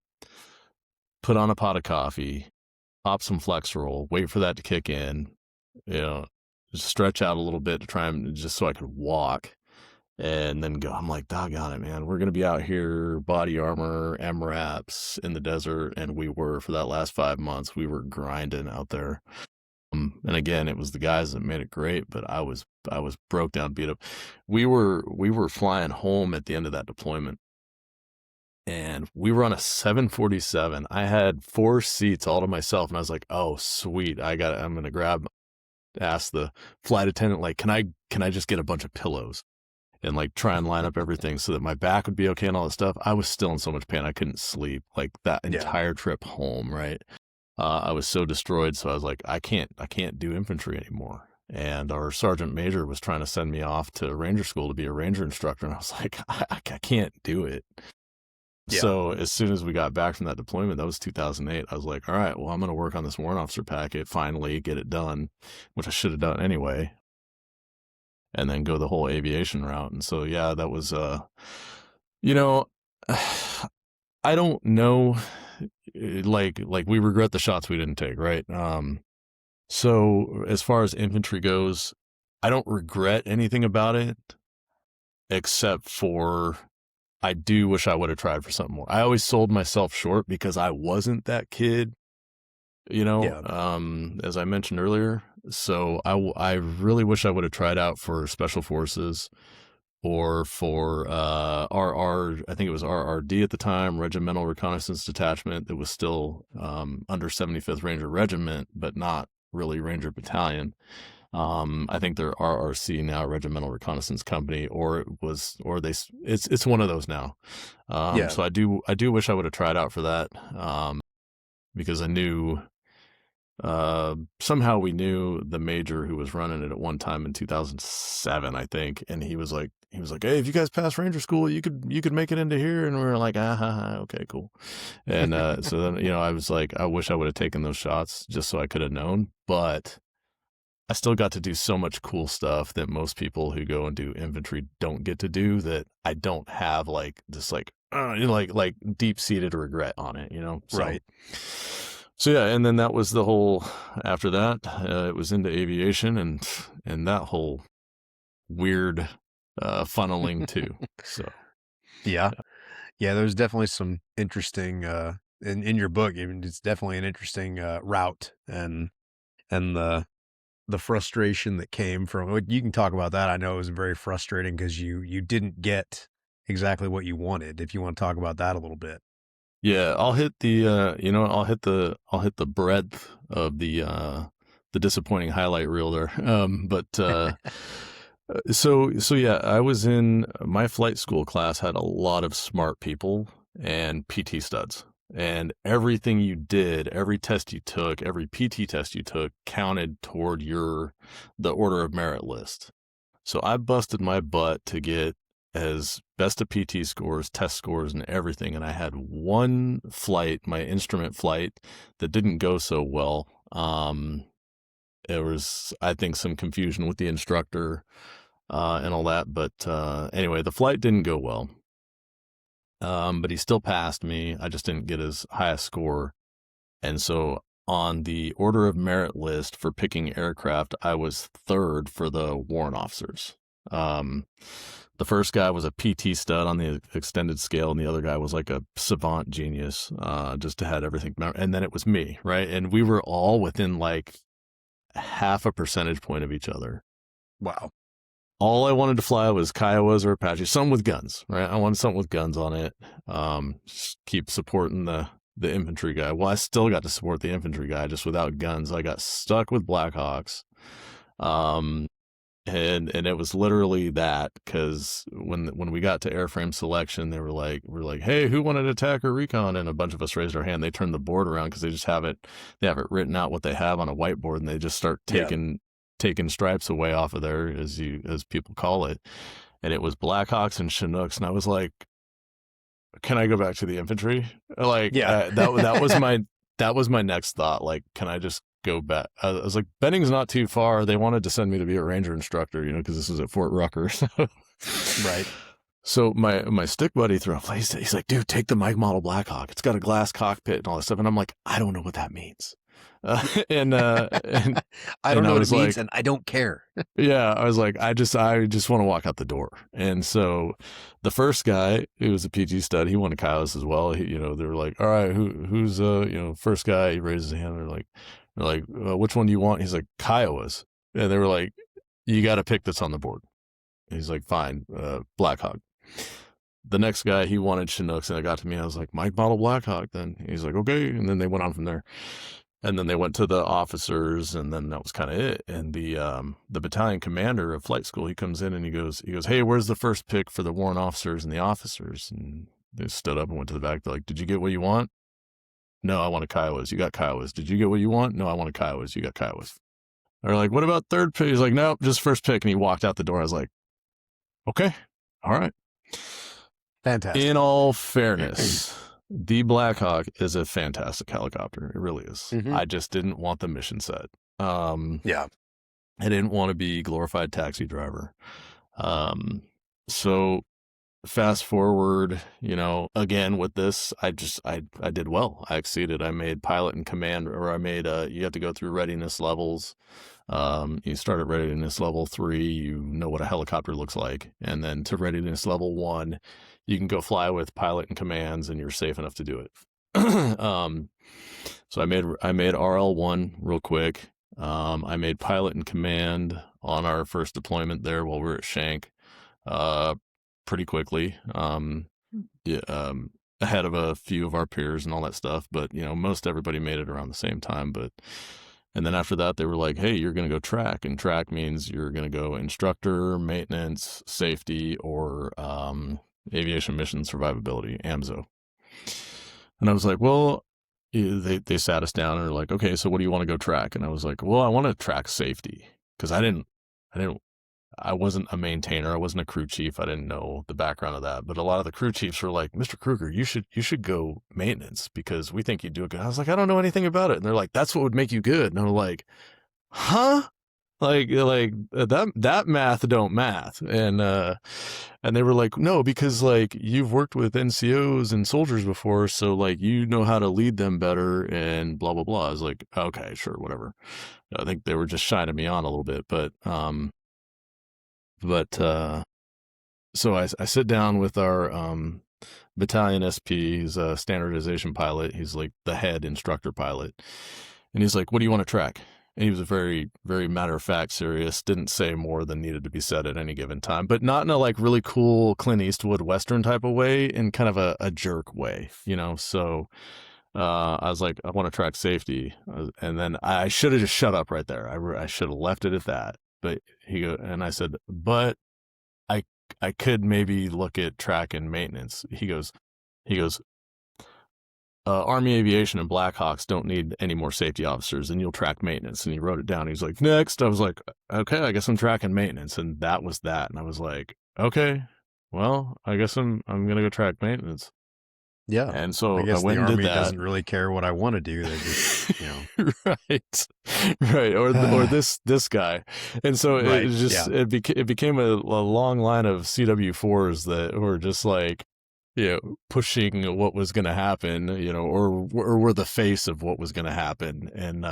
put on a pot of coffee, pop some Flexerol, wait for that to kick in, just stretch out a little bit to try and just so I could walk, and then go. I'm like, doggone it, man. We're going to be out here, body armor, MRAPs in the desert. And we were, for that last 5 months, we were grinding out there. And again, it was the guys that made it great, but I was broke down, beat up. We were flying home at the end of that deployment, and we were on a 747. I had 4 seats all to myself, and I was like, oh, sweet. I'm going to ask the flight attendant, like, can I just get a bunch of pillows and like try and line up everything so that my back would be okay and all that stuff. I was still in so much pain. I couldn't sleep like that entire trip home. Right. I was so destroyed. So I was like, I can't do infantry anymore. And our sergeant major was trying to send me off to ranger school to be a ranger instructor. And I was like, I can't do it. Yeah. So as soon as we got back from that deployment, that was 2008. I was like, all right, well, I'm going to work on this warrant officer packet, finally get it done, which I should have done anyway, and then go the whole aviation route. And so, yeah, that was, I don't know, like we regret the shots we didn't take, right? So as far as infantry goes, I don't regret anything about it, except for I do wish I would have tried for something more. I always sold myself short because I wasn't that kid, as I mentioned earlier. So I really wish I would have tried out for Special Forces or for RR, I think it was RRD at the time, Regimental Reconnaissance Detachment, that was still under 75th Ranger Regiment, but not really Ranger Battalion. I think they're RRC now, Regimental Reconnaissance Company, it's one of those now. So I do wish I would have tried out for that, because I knew, somehow we knew the major who was running it at one time in 2007, I think. And he was like, hey, if you guys pass ranger school, you could make it into here. And we were like, okay, cool. And, so then, I was like, I wish I would have taken those shots just so I could have known, but I still got to do so much cool stuff that most people who go and do infantry don't get to do, that I don't have like this, like deep-seated regret on it, So, right. So yeah, and then that was the whole, after that, it was into aviation and that whole weird funneling too. So yeah. There's definitely some interesting in your book. I mean, it's definitely an interesting route, and the frustration that came from. You can talk about that. I know it was very frustrating because you didn't get exactly what you wanted. If you want to talk about that a little bit. Yeah, I'll hit the I'll hit the breadth of the disappointing highlight reel there. So yeah, I was in my flight school class, had a lot of smart people and PT studs. And everything you did, every test you took, every PT test you took counted toward the order of merit list. So I busted my butt to get as best of PT scores, test scores, and everything. And I had one flight, my instrument flight, that didn't go so well. There was, I think, some confusion with the instructor and all that. But anyway, the flight didn't go well. But he still passed me. I just didn't get as high a score. And so on the order of merit list for picking aircraft, I was third for the warrant officers. The first guy was a PT stud on the extended scale, and the other guy was like a savant genius, just had everything. And then it was me, right? And we were all within like half a percentage point of each other. Wow. All I wanted to fly was Kiowas or Apaches, some with guns, right? I wanted something with guns on it. Just keep supporting the infantry guy. Well, I still got to support the infantry guy, just without guns. I got stuck with Blackhawks. And it was literally that, because when we got to airframe selection, we're like, hey, who wanted attack or recon? And a bunch of us raised our hand. They turned the board around because they have it written out what they have on a whiteboard, and they just start taking stripes away off of there, as people call it. And it was Blackhawks and Chinooks, and I was like, can I go back to the infantry? Like, that was my next thought. Like, can I just go back? I was like, Benning's not too far. They wanted to send me to be a Ranger instructor, because this is at Fort Rucker. Right. So my stick buddy threw a place. He's like, dude, take the Mike model Blackhawk. It's got a glass cockpit and all that stuff. And I'm like, I don't know what that means. And I don't know what it means, and I don't care. Yeah, I was like, I just want to walk out the door. And so the first guy, who was a PT stud, he wanted Kaios as well. They were like, all right, who's first guy? He raises his hand. They're like, which one do you want? He's like, Kiowas. And they were like, you got to pick that's on the board. And he's like, fine, Blackhawk. The next guy, he wanted Chinooks, and it got to me. I was like, Mike model Blackhawk. Then he's like, okay. And then they went on from there. And then they went to the officers, and then that was kind of it. And the battalion commander of flight school, he comes in and he goes, hey, where's the first pick for the warrant officers and the officers? And they stood up and went to the back. They're like, did you get what you want? No, I wanted Kiowas. You got Kiowas. Did you get what you want? No, I wanted Kiowas. You got Kiowas. They're like, what about third pick? He's like, no, just first pick. And he walked out the door. I was like, okay, all right. Fantastic. In all fairness, the Blackhawk is a fantastic helicopter. It really is. Mm-hmm. I just didn't want the mission set. Yeah. I didn't want to be glorified taxi driver. So fast forward, again with this, I did well. I exceeded. I made pilot and command, or I made you have to go through readiness levels. You start at readiness level 3, you know what a helicopter looks like. And then to readiness level 1, you can go fly with pilot and commands, and you're safe enough to do it. So I made RL1 real quick. I made pilot and command on our first deployment there while we were at Shank, pretty quickly. Ahead of a few of our peers and all that stuff, but most everybody made it around the same time. And then after that, they were like, hey, you're going to go track. And track means you're going to go instructor, maintenance, safety, or aviation mission survivability, AMSO. And I was like, well, they sat us down and were like, okay, so what do you want to go track? And I was like, well, I want to track safety, because I wasn't a maintainer. I wasn't a crew chief. I didn't know the background of that. But a lot of the crew chiefs were like, Mr. Kruger, you should go maintenance, because we think you'd do it good. I was like, I don't know anything about it. And they're like, that's what would make you good. And I'm like, huh? Like that math don't math. And they were like, no, because like you've worked with NCOs and soldiers before, so like you know how to lead them better and blah blah blah. I was like, okay, sure, whatever. I think they were just shining me on a little bit, but so I sit down with our battalion SP. He's a standardization pilot. He's like the head instructor pilot, and he's like, what do you want to track? And he was a very, very matter-of-fact, serious, didn't say more than needed to be said at any given time, but not in a like really cool Clint Eastwood Western type of way, in kind of a jerk way, So I was like, I want to track safety. And then I should have just shut up right there. I should have left it at that. But and I said, but I could maybe look at track and maintenance. He goes, Army Aviation and Blackhawks don't need any more safety officers, and you'll track maintenance. And he wrote it down. He's like, next. I was like, okay, I guess I'm tracking maintenance. And that was that. And I was like, okay, well, I guess I'm gonna go track maintenance. Yeah. And I so I guess the went and did Army that. doesn't really care what I want to do. They just, Right, right, or this guy, and so it right. just Yeah. it became a long line of CW4s that were just like, pushing what was going to happen, or were the face of what was going to happen, and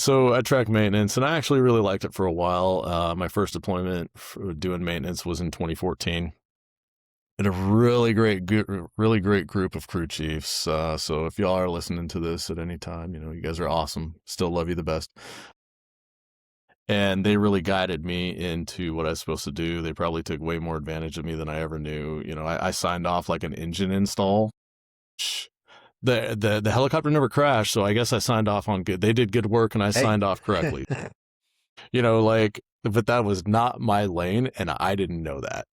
so I tracked maintenance, and I actually really liked it for a while. My first deployment for doing maintenance was in 2014. And a really great group of crew chiefs. So if y'all are listening to this at any time, you guys are awesome. Still love you the best. And they really guided me into what I was supposed to do. They probably took way more advantage of me than I ever knew. I signed off like an engine install. The helicopter never crashed, so I guess I signed off on good. They did good work, and I signed off correctly. But that was not my lane, and I didn't know that.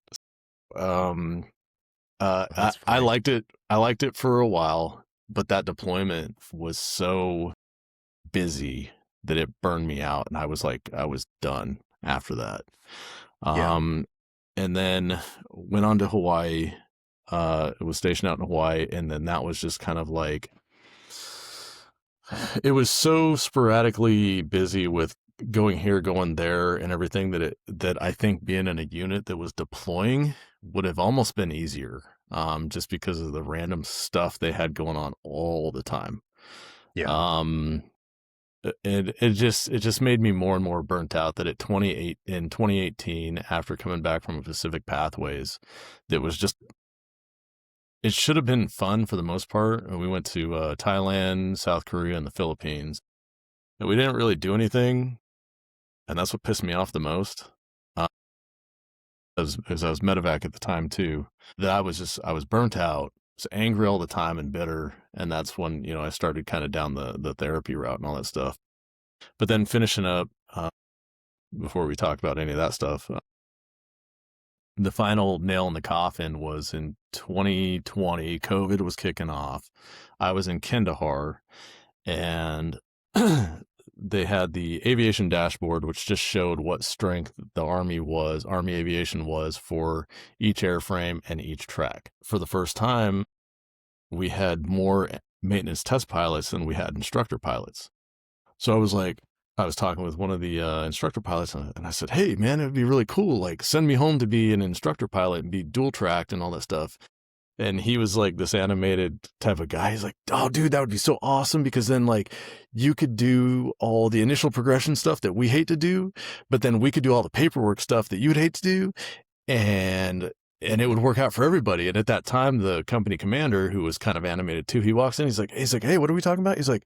I liked it. I liked it for a while, but that deployment was so busy that it burned me out, and I was done after that. And then went on to Hawaii. It was stationed out in Hawaii, and then that was just kind of like, it was so sporadically busy with going here, going there, and everything that I think being in a unit that was deploying would have almost been easier, just because of the random stuff they had going on all the time. Yeah. It just made me more and more burnt out. That in 2018, after coming back from a Pacific Pathways, that was just, it should have been fun for the most part. We went to Thailand, South Korea, and the Philippines, and we didn't really do anything. And that's what pissed me off the most. As I was medevac at the time too, that I was burnt out, was angry all the time and bitter. And that's when, I started kind of down the therapy route and all that stuff. But then finishing up, before we talk about any of that stuff, the final nail in the coffin was in 2020. COVID was kicking off. I was in Kandahar, and they had the aviation dashboard, which just showed what strength the Army aviation was for each airframe and each track. For the first time, we had more maintenance test pilots than we had instructor pilots. So I was talking with one of the instructor pilots, and I said, "Hey, man, it'd be really cool. Like, send me home to be an instructor pilot and be dual tracked and all that stuff." And he was like this animated type of guy. He's like, "Oh, dude, that would be so awesome, because then like you could do all the initial progression stuff that we hate to do, but then we could do all the paperwork stuff that you'd hate to do, and it would work out for everybody." And at that time, the company commander, who was kind of animated too, he walks in. He's like, "Hey, what are we talking about?" He's like,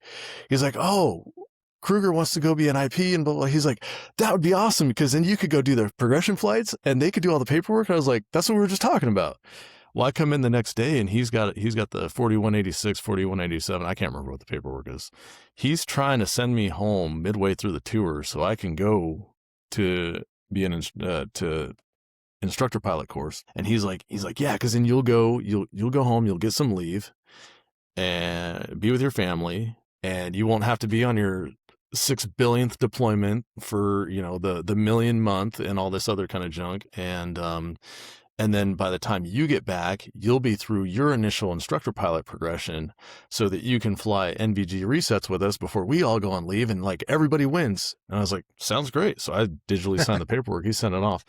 "Oh, Kruger wants to go be an IP and blah, blah." He's like, "That would be awesome, because then you could go do the progression flights and they could do all the paperwork." And I was like, "That's what we were just talking about." Well, I come in the next day, and he's got the 4186, 4187. I can't remember what the paperwork is. He's trying to send me home midway through the tour so I can go to be to instructor pilot course. And he's like, "Yeah, because then you'll go home, you'll get some leave and be with your family, and you won't have to be on your 6 billionth deployment for, the million month and all this other kind of junk. And then by the time you get back, you'll be through your initial instructor pilot progression so that you can fly NVG resets with us before we all go on leave, and like everybody wins." And I was like, "Sounds great." So I digitally signed the paperwork. He sent it off.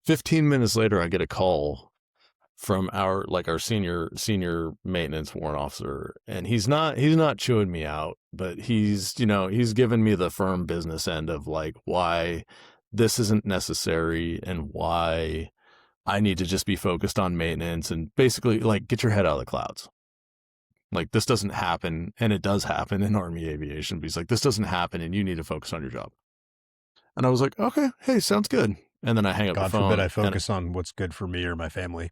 15 minutes later, I get a call from our senior maintenance warrant officer, and he's not chewing me out, but he's given me the firm business end of like why this isn't necessary and why I need to just be focused on maintenance, and basically like get your head out of the clouds. Like, this doesn't happen, and it does happen in Army aviation, but he's like, "This doesn't happen, and you need to focus on your job." And I was like, "Okay, hey, sounds good." And then I hang up the phone. God forbid I focus on what's good for me or my family.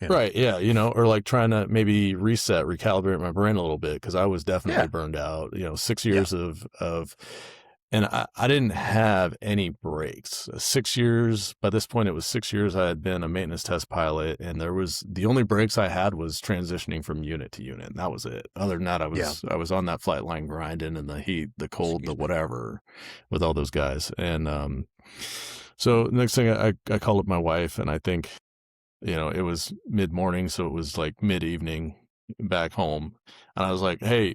Right. Yeah. Or like trying to maybe recalibrate my brain a little bit, because I was definitely burned out, 6 years of, and I didn't have any breaks. 6 years, by this point, it was 6 years I had been a maintenance test pilot, and the only breaks I had was transitioning from unit to unit, and that was it. Other than that, I was on that flight line grinding in the heat, the cold, the whatever, with all those guys. And so next thing, I called up my wife, and I think it was mid-morning, so it was like mid-evening back home. And I was like, hey,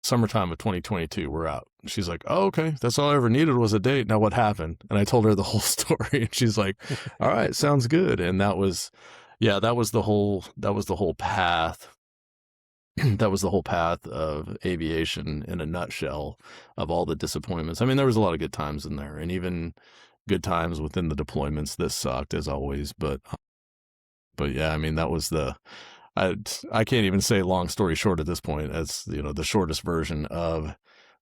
summertime of 2022, we're out. She's like, oh, okay. That's all I ever needed was a date. Now what happened? And I told her the whole story, and she's like, all right, sounds good. And that was the whole path. That was the whole path of aviation in a nutshell, of all the disappointments. I mean, there was a lot of good times in there, and even good times within the deployments. This sucked as always, but yeah, I mean, that was I can't even say long story short at this point, as the shortest version of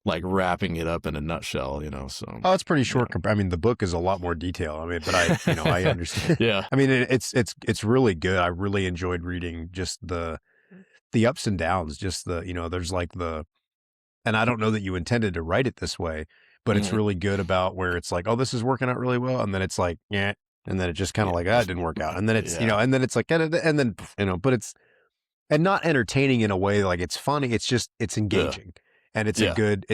like wrapping it up in a nutshell, so. Oh, it's pretty short. I mean, the book is a lot more detail. I mean, but I understand. Yeah. I mean, it's really good. I really enjoyed reading just the ups and downs, just there's like and I don't know that you intended to write it this way, but it's really good about where it's like, oh, this is working out really well. And then it's like, yeah. And then it just kind of like, it didn't work out. And then it's, and then it's like, and then, but it's, and not entertaining in a way like it's funny. It's just, it's engaging, and it's a good,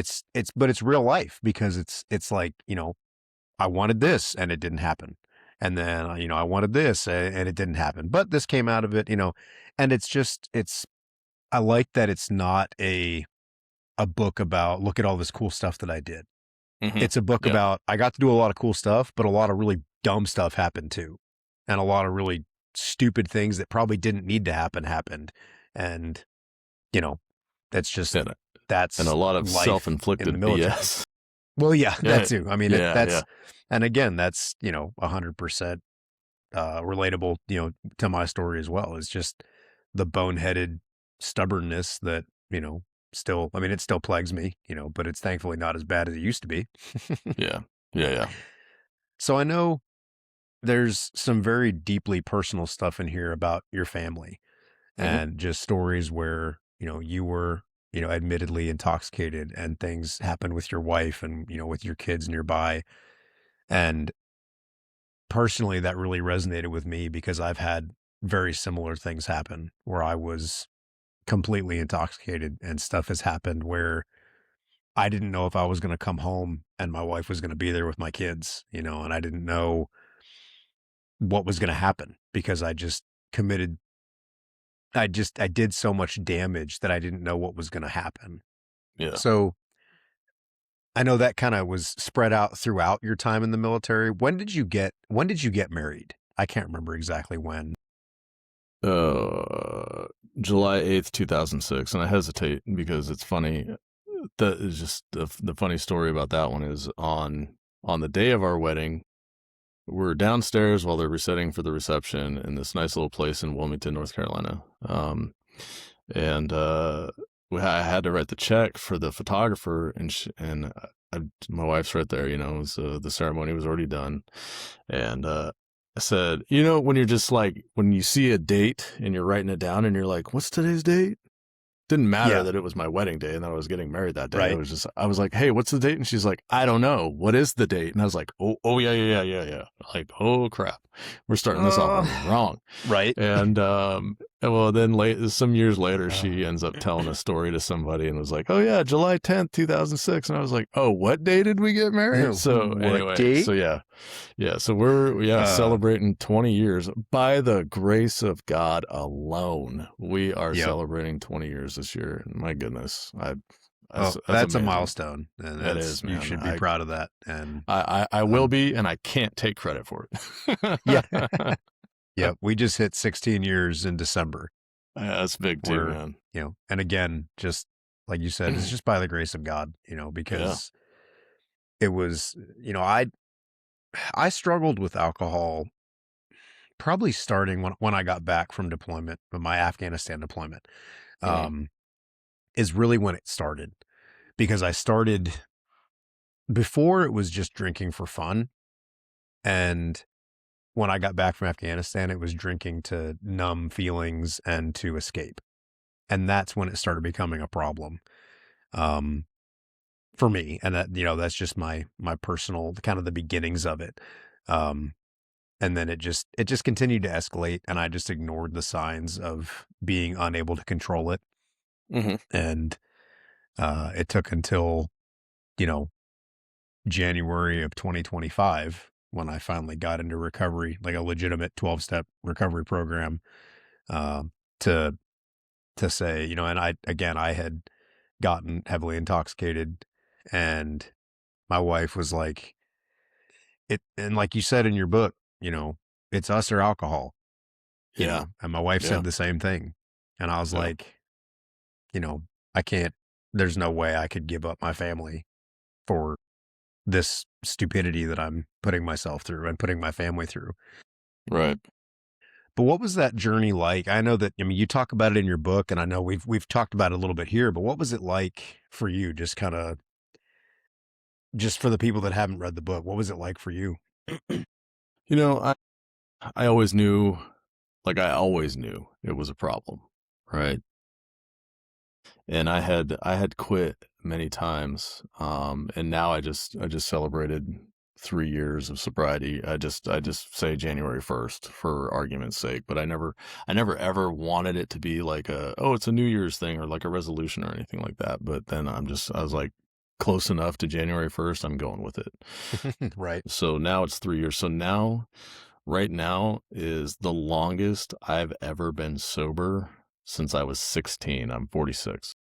but it's real life, because it's like, I wanted this and it didn't happen. And then, I wanted this and it didn't happen, but this came out of it, and I like that it's not a book about, look at all this cool stuff that I did. It's a book about, I got to do a lot of cool stuff, but a lot of really dumb stuff happened too. And a lot of really stupid things that probably didn't need to happen happened. And, that's just, and that's, a lot of self-inflicted BS. Well, that too. I mean, and again, that's, 100% relatable, to my story as well. It's just the boneheaded stubbornness that, still, I mean, it still plagues me, but it's thankfully not as bad as it used to be. Yeah. So I know there's some very deeply personal stuff in here about your family, and just stories where, you were, admittedly intoxicated, and things happened with your wife and, with your kids nearby. And personally, that really resonated with me, because I've had very similar things happen where I was completely intoxicated, and stuff has happened where I didn't know if I was going to come home and my wife was going to be there with my kids, and I didn't know what was going to happen, because I just committed. I did so much damage that I didn't know what was going to happen. Yeah. So I know that kind of was spread out throughout your time in the military. When did you get married? I can't remember exactly when. July 8th, 2006. And I hesitate because it's funny. That is just the funny story about that one is on the day of our wedding, we're downstairs while they're resetting for the reception in this nice little place in Wilmington, North Carolina. I had to write the check for the photographer, and my wife's right there, the ceremony was already done. And I said, when you're just like, when you see a date and you're writing it down and you're like, what's today's date? Didn't matter that it was my wedding day and that I was getting married that day. Right. I was like, hey, what's the date? And she's like, I don't know. What is the date? And I was like, oh, yeah. Like, oh crap, we're starting this off wrong. Right. And, well, then some years later, she ends up telling a story to somebody and was like, oh yeah, July 10th, 2006. And I was like, oh, what day did we get married? So anyway, date? So yeah. So we're celebrating 20 years by the grace of God alone. We are celebrating 20 years this year. My goodness. That's a milestone. And that is, man. You should be proud of that. And I will be, and I can't take credit for it. Yeah. Yeah. We just hit 16 years in December. That's big too, man. And again, just like you said, it's just by the grace of God, because it was, I struggled with alcohol probably starting when I got back from deployment, my Afghanistan deployment, is really when it started, because I started before it was just drinking for fun. And when I got back from Afghanistan, it was drinking to numb feelings and to escape. And that's when it started becoming a problem. For me, and that, that's just my personal, kind of the beginnings of it. And then it just continued to escalate, and I just ignored the signs of being unable to control it. And, it took until, January of 2025 when I finally got into recovery, like a legitimate 12-step recovery program, um, to say, and I had gotten heavily intoxicated, and my wife was like, and like you said in your book, it's us or alcohol, Yeah. and my wife Yeah. said the same thing. And I was Yeah. like, I can't, there's no way I could give up my family for this stupidity that I'm putting myself through and putting my family through. Right. But what was that journey like? I know that, you talk about it in your book, and I know we've talked about it a little bit here, but what was it like for you? Just for the people that haven't read the book, what was it like for you? You know, I always knew, I always knew it was a problem, right? And I had quit many times, and now I just celebrated 3 years of sobriety. I just say January 1st for argument's sake, but I never ever wanted it to be like it's a New Year's thing or like a resolution or anything like that. But then I was like, close enough to January 1st, I'm going with it. Right. So now it's 3 years. So now, right now is the longest I've ever been sober since I was 16. I'm 46.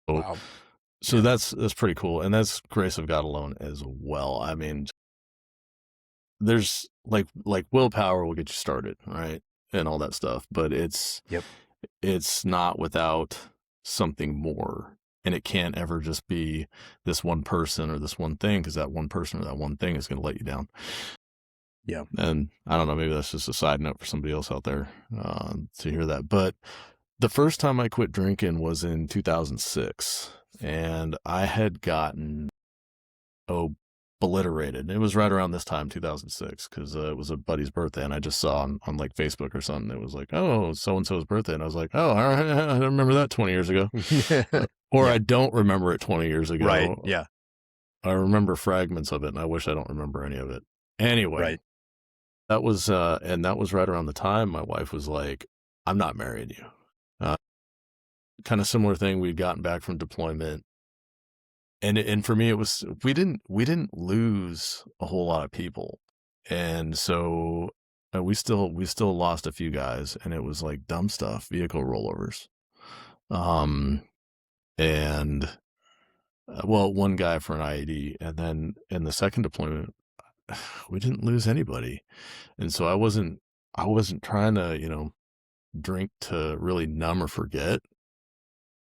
So, Wow. so Yeah. that's pretty cool. And that's grace of God alone as well. I mean, there's like willpower will get you started, right? And all that stuff, but Yep. it's not without something more. And it can't ever just be this one person or this one thing, because that one person or that one thing is going to let you down. Yeah. And I don't know, maybe that's just a side note for somebody else out there to hear that. But the first time I quit drinking was in 2006, and I had gotten obliterated. It was right around this time, 2006, because it was a buddy's birthday, and I just saw on like Facebook or something. It was like, oh, so-and-so's birthday. And I was like, oh, all right, I remember that 20 years ago. Or Yeah. I don't remember it 20 years ago. Right. Yeah. I remember fragments of it, and I wish I don't remember any of it. Anyway, Right. that was right around the time my wife was like, I'm not marrying you. Kind of similar thing. We'd gotten back from deployment. And for me, it was, we didn't lose a whole lot of people. And so we still lost a few guys, and it was like dumb stuff, vehicle rollovers. And well, one guy for an IED, and then in the second deployment, we didn't lose anybody. And so I wasn't trying to, drink to really numb or forget,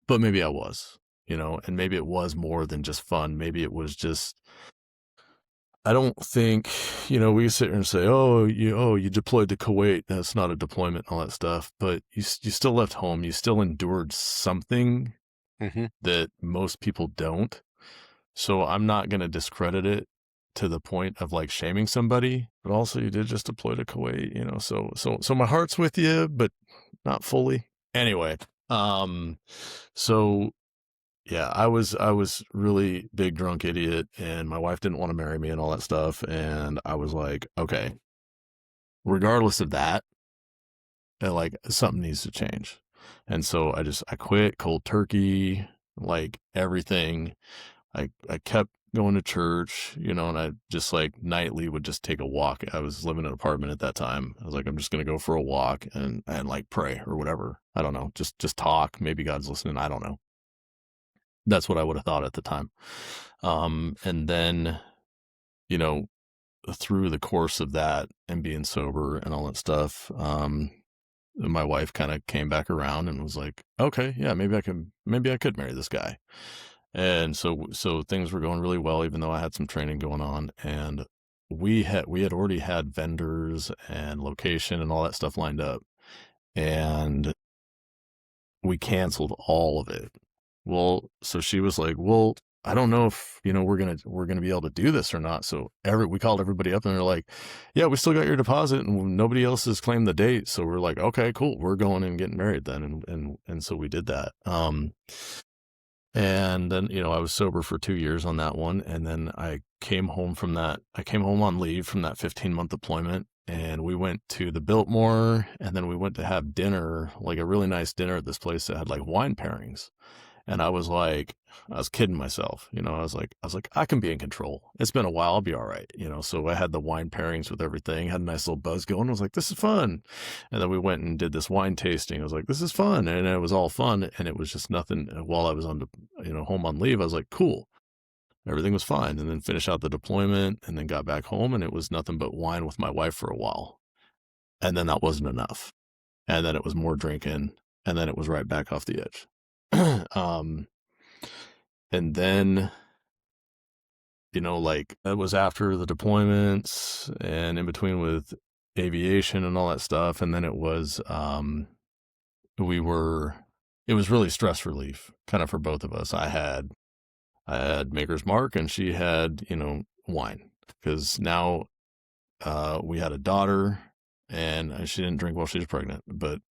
but maybe I was, and maybe it was more than just fun. Maybe it was just, I don't think, we sit here and say, you deployed to Kuwait. That's not a deployment and all that stuff, but you still left home. You still endured something Mm-hmm. that most people don't. So I'm not going to discredit it to the point of like shaming somebody, but also you did just deploy to Kuwait, so my heart's with you, but not fully. Anyway, so yeah, I was really big drunk idiot, and my wife didn't want to marry me and all that stuff. And I was like, okay, regardless of that, like something needs to change. And so I quit cold turkey, like everything. I kept going to church, and I just like nightly would just take a walk. I was living in an apartment at that time. I was like, I'm just going to go for a walk and like pray or whatever. I don't know. Just talk. Maybe God's listening. I don't know. That's what I would have thought at the time. And then, through the course of that and being sober and all that stuff, my wife kind of came back around and was like, okay, yeah, maybe I could marry this guy. And so things were going really well, even though I had some training going on, and we had already had vendors and location and all that stuff lined up, and we canceled all of it. Well, so she was like, well, I don't know if, we're going to be able to do this or not. So we called everybody up, and they're like, yeah, we still got your deposit, and nobody else has claimed the date. So we're like, okay, cool. We're going and getting married then. And so we did that. And then, I was sober for 2 years on that one. And then I came home on leave from that 15-month deployment, and we went to the Biltmore, and then we went to have dinner, like a really nice dinner at this place that had like wine pairings. And I was like, I was kidding myself, you know, I was like, I can be in control. It's been a while. I'll be all right. You know, so I had the wine pairings with everything, had a nice little buzz going. I was like, this is fun. And then we went and did this wine tasting. I was like, this is fun. And it was all fun. And it was just nothing while I was on the, home on leave. I was like, cool. Everything was fine. And then finished out the deployment and then got back home and it was nothing but wine with my wife for a while. And then that wasn't enough. And then it was more drinking. And then it was right back off the edge. And then, like that was after the deployments and in between with aviation and all that stuff. And then it was, it was really stress relief kind of for both of us. I had Maker's Mark and she had, wine because now, we had a daughter and she didn't drink while she was pregnant, but,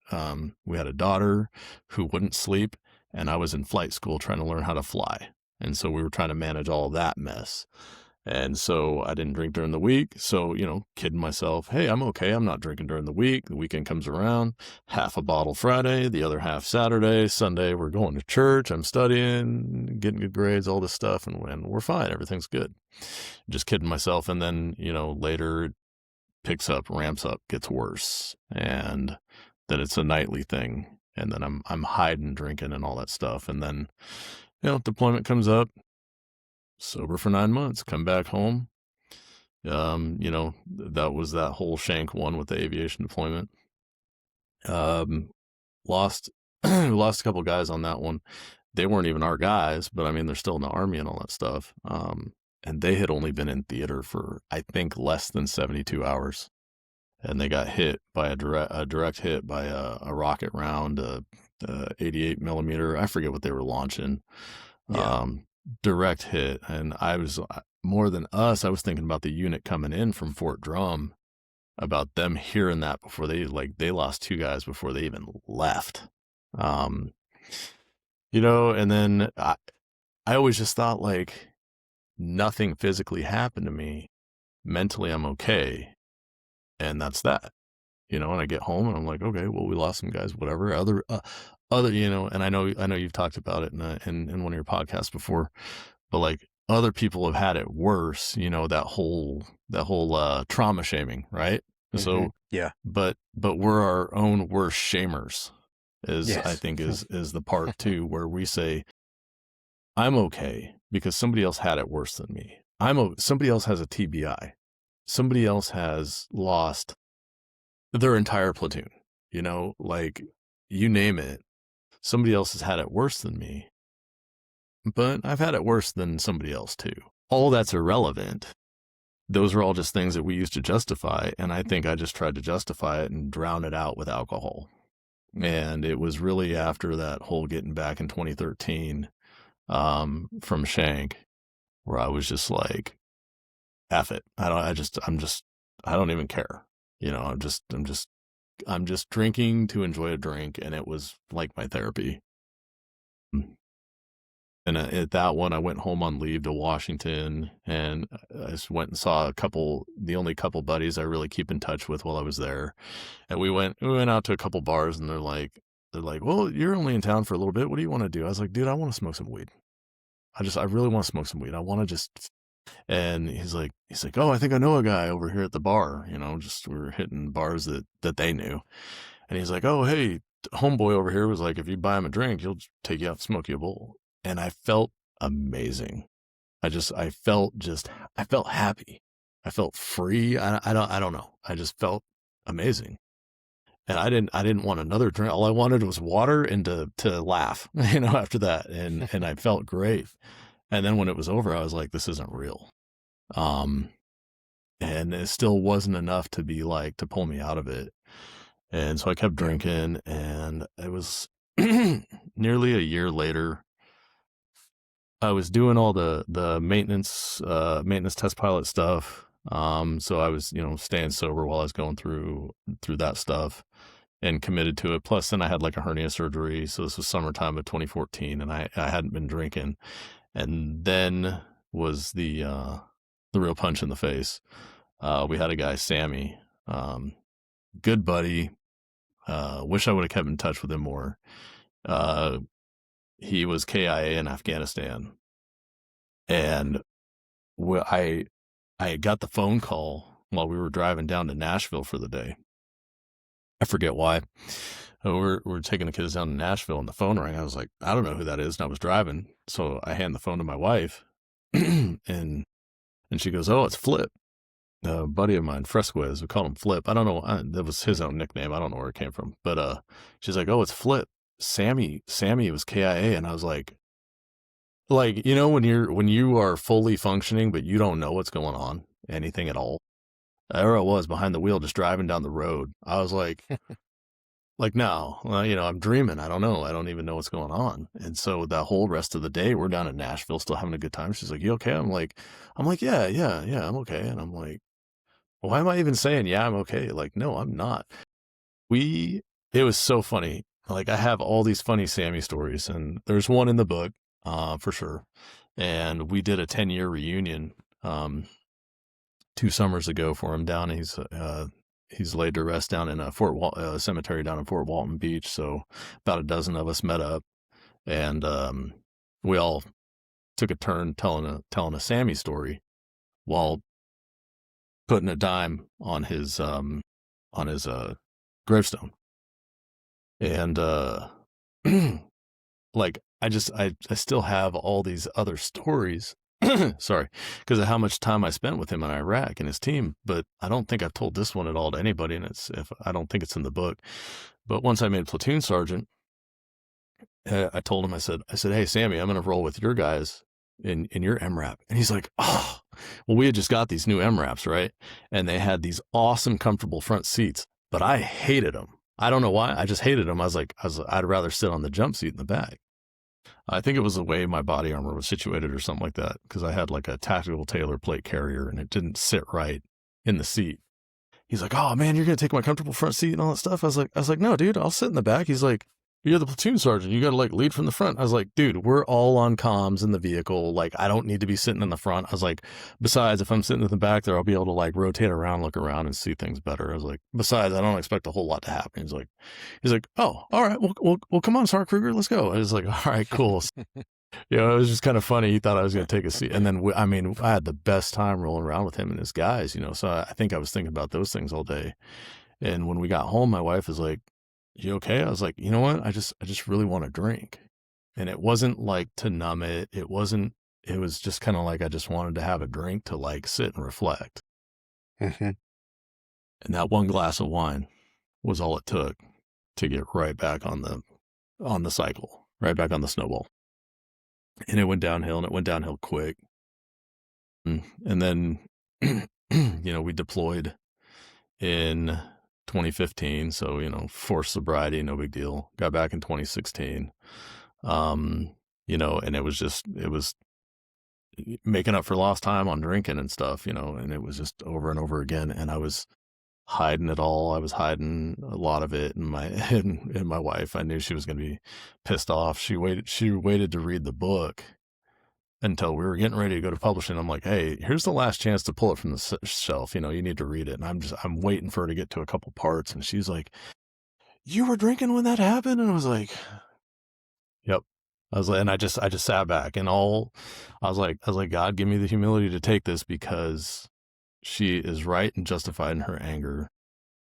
we had a daughter who wouldn't sleep and I was in flight school trying to learn how to fly. And so we were trying to manage all that mess. And so I didn't drink during the week. So, kidding myself, hey, I'm okay. I'm not drinking during the week. The weekend comes around, half a bottle Friday, the other half Saturday. Sunday, we're going to church. I'm studying, getting good grades, all this stuff. And we're fine. Everything's good. Just kidding myself. And then, later it picks up, ramps up, gets worse. And then it's a nightly thing. And then I'm hiding, drinking and all that stuff. And then, deployment comes up, sober for 9 months, come back home. That was that whole shank one with the aviation deployment. Lost a couple guys on that one. They weren't even our guys, but I mean, they're still in the Army and all that stuff. And they had only been in theater for, I think, less than 72 hours. And they got hit by a direct hit by a rocket round, 88 millimeter. I forget what they were launching. Yeah. Direct hit. And I was more than us. I was thinking about the unit coming in from Fort Drum, about them hearing that before they lost 2 guys before they even left. And then I always just thought nothing physically happened to me. Mentally, I'm okay. And that's that, and I get home and I'm like, okay, well, we lost some guys, whatever. Other, and I know you've talked about it in one of your podcasts before, but other people have had it worse, that whole trauma shaming, right? Mm-hmm. So, yeah, but we're our own worst shamers Yes. I think is the part too, where we say, I'm okay because somebody else had it worse than me. Somebody else has a TBI. Somebody else has lost their entire platoon, you name it. Somebody else has had it worse than me, but I've had it worse than somebody else too. All that's irrelevant. Those are all just things that we use to justify. And I think I just tried to justify it and drown it out with alcohol. And it was really after that whole getting back in 2013, from Shank, where I was just like, F it. I don't even care. I'm just drinking to enjoy a drink. And it was like my therapy. And at that one, I went home on leave to Washington and I just went and saw the only couple buddies I really keep in touch with while I was there. And we went out to a couple bars and they're like, well, you're only in town for a little bit. What do you want to do? I was like, dude, I want to smoke some weed. I really want to smoke some weed. I want to just. And he's like, oh, I think I know a guy over here at the bar, we were hitting bars that they knew. And he's like, oh, hey, homeboy over here was like, if you buy him a drink, he'll just take you out and smoke you a bowl. And I felt amazing. I felt happy. I felt free. I don't know. I just felt amazing. And I didn't want another drink. All I wanted was water and to laugh, after that. And I felt great. And then when it was over, I was like, this isn't real. And it still wasn't enough to be to pull me out of it. And so I kept drinking and it was nearly a year later. I was doing all the maintenance test pilot stuff. So I was, staying sober while I was going through that stuff and committed to it. Plus then I had a hernia surgery. So this was summertime of 2014 and I hadn't been drinking. And then was the real punch in the face. We had a guy, Sammy, good buddy. Wish I would have kept in touch with him more. he was KIA in Afghanistan. And I got the phone call while we were driving down to Nashville for the day. I forget why. We're taking the kids down to Nashville, and the phone rang. I was like, I don't know who that is, and I was driving, so I hand the phone to my wife, and she goes, "Oh, it's Flip, a buddy of mine, Fresquez. We called him Flip. I don't know. That was his own nickname. I don't know where it came from, but she's like, "Oh, it's Flip. Sammy was KIA," and I was like, when you are fully functioning, but you don't know what's going on, anything at all. There I was behind the wheel, just driving down the road. I was like, no, I'm dreaming. I don't know. I don't even know what's going on. And so the whole rest of the day, we're down in Nashville, still having a good time. She's like, "You okay?" I'm like, yeah, I'm okay. And I'm like, why am I even saying, yeah, I'm okay? Like, no, I'm not. It was so funny. Like, I have all these funny Sammy stories, and there's one in the book, for sure. And we did a 10-year reunion, 2 summers ago for him down. He's laid to rest down in a cemetery down in Fort Walton Beach. So about a dozen of us met up, and we all took a turn telling a Sammy story while putting a dime on his gravestone. And like, I still have all these other stories. Sorry, because of how much time I spent with him in Iraq and his team. But I don't think I've told this one at all to anybody, and I don't think it's in the book. But once I made platoon sergeant, I told him, I said, "Hey, Sammy, I'm going to roll with your guys in your MRAP." And he's like, "Oh, well, we had just got these new MRAPs, right? And they had these awesome, comfortable front seats, but I hated them. I don't know why. I just hated them. I'd rather sit on the jump seat in the back. I think it was the way my body armor was situated or something like that, because I had like a tactical Taylor plate carrier and it didn't sit right in the seat." He's like, "Oh man, you're going to take my comfortable front seat and all that stuff." I was like, "No, dude, I'll sit in the back." He's like, "You're the platoon sergeant. You got to like lead from the front." I was like, "Dude, we're all on comms in the vehicle. Like, I don't need to be sitting in the front." I was like, "Besides, if I'm sitting in the back there, I'll be able to like rotate around, look around and see things better." I was like, "Besides, I don't expect a whole lot to happen." He's like, "Oh, all right. Well, come on, Sergeant Kruger, let's go." I was like, "All right, cool." It was just kind of funny. He thought I was going to take a seat. And then, I had the best time rolling around with him and his guys, so I think I was thinking about those things all day. And when we got home, my wife was like, "You okay?" I was like, "You know what? I just really want to drink." And it wasn't like to numb it. It was just kind of like, I just wanted to have a drink to like sit and reflect. Mm-hmm. And that one glass of wine was all it took to get right back on the cycle, right back on the snowball. And it went downhill, and it went downhill quick. And then, we deployed in 2015. So, forced sobriety, no big deal. Got back in 2016. And it was making up for lost time on drinking and stuff, and it was just over and over again. And I was hiding it all. I was hiding a lot of it. And my wife, I knew she was going to be pissed off. She waited to read the book until we were getting ready to go to publishing. I'm like, "Hey, here's the last chance to pull it from the shelf. You need to read it." And I'm waiting for her to get to a couple parts. And she's like, "You were drinking when that happened?" And I was like, "Yep." I was like, and I just sat back and I was like, "God, give me the humility to take this, because she is right and justified in her anger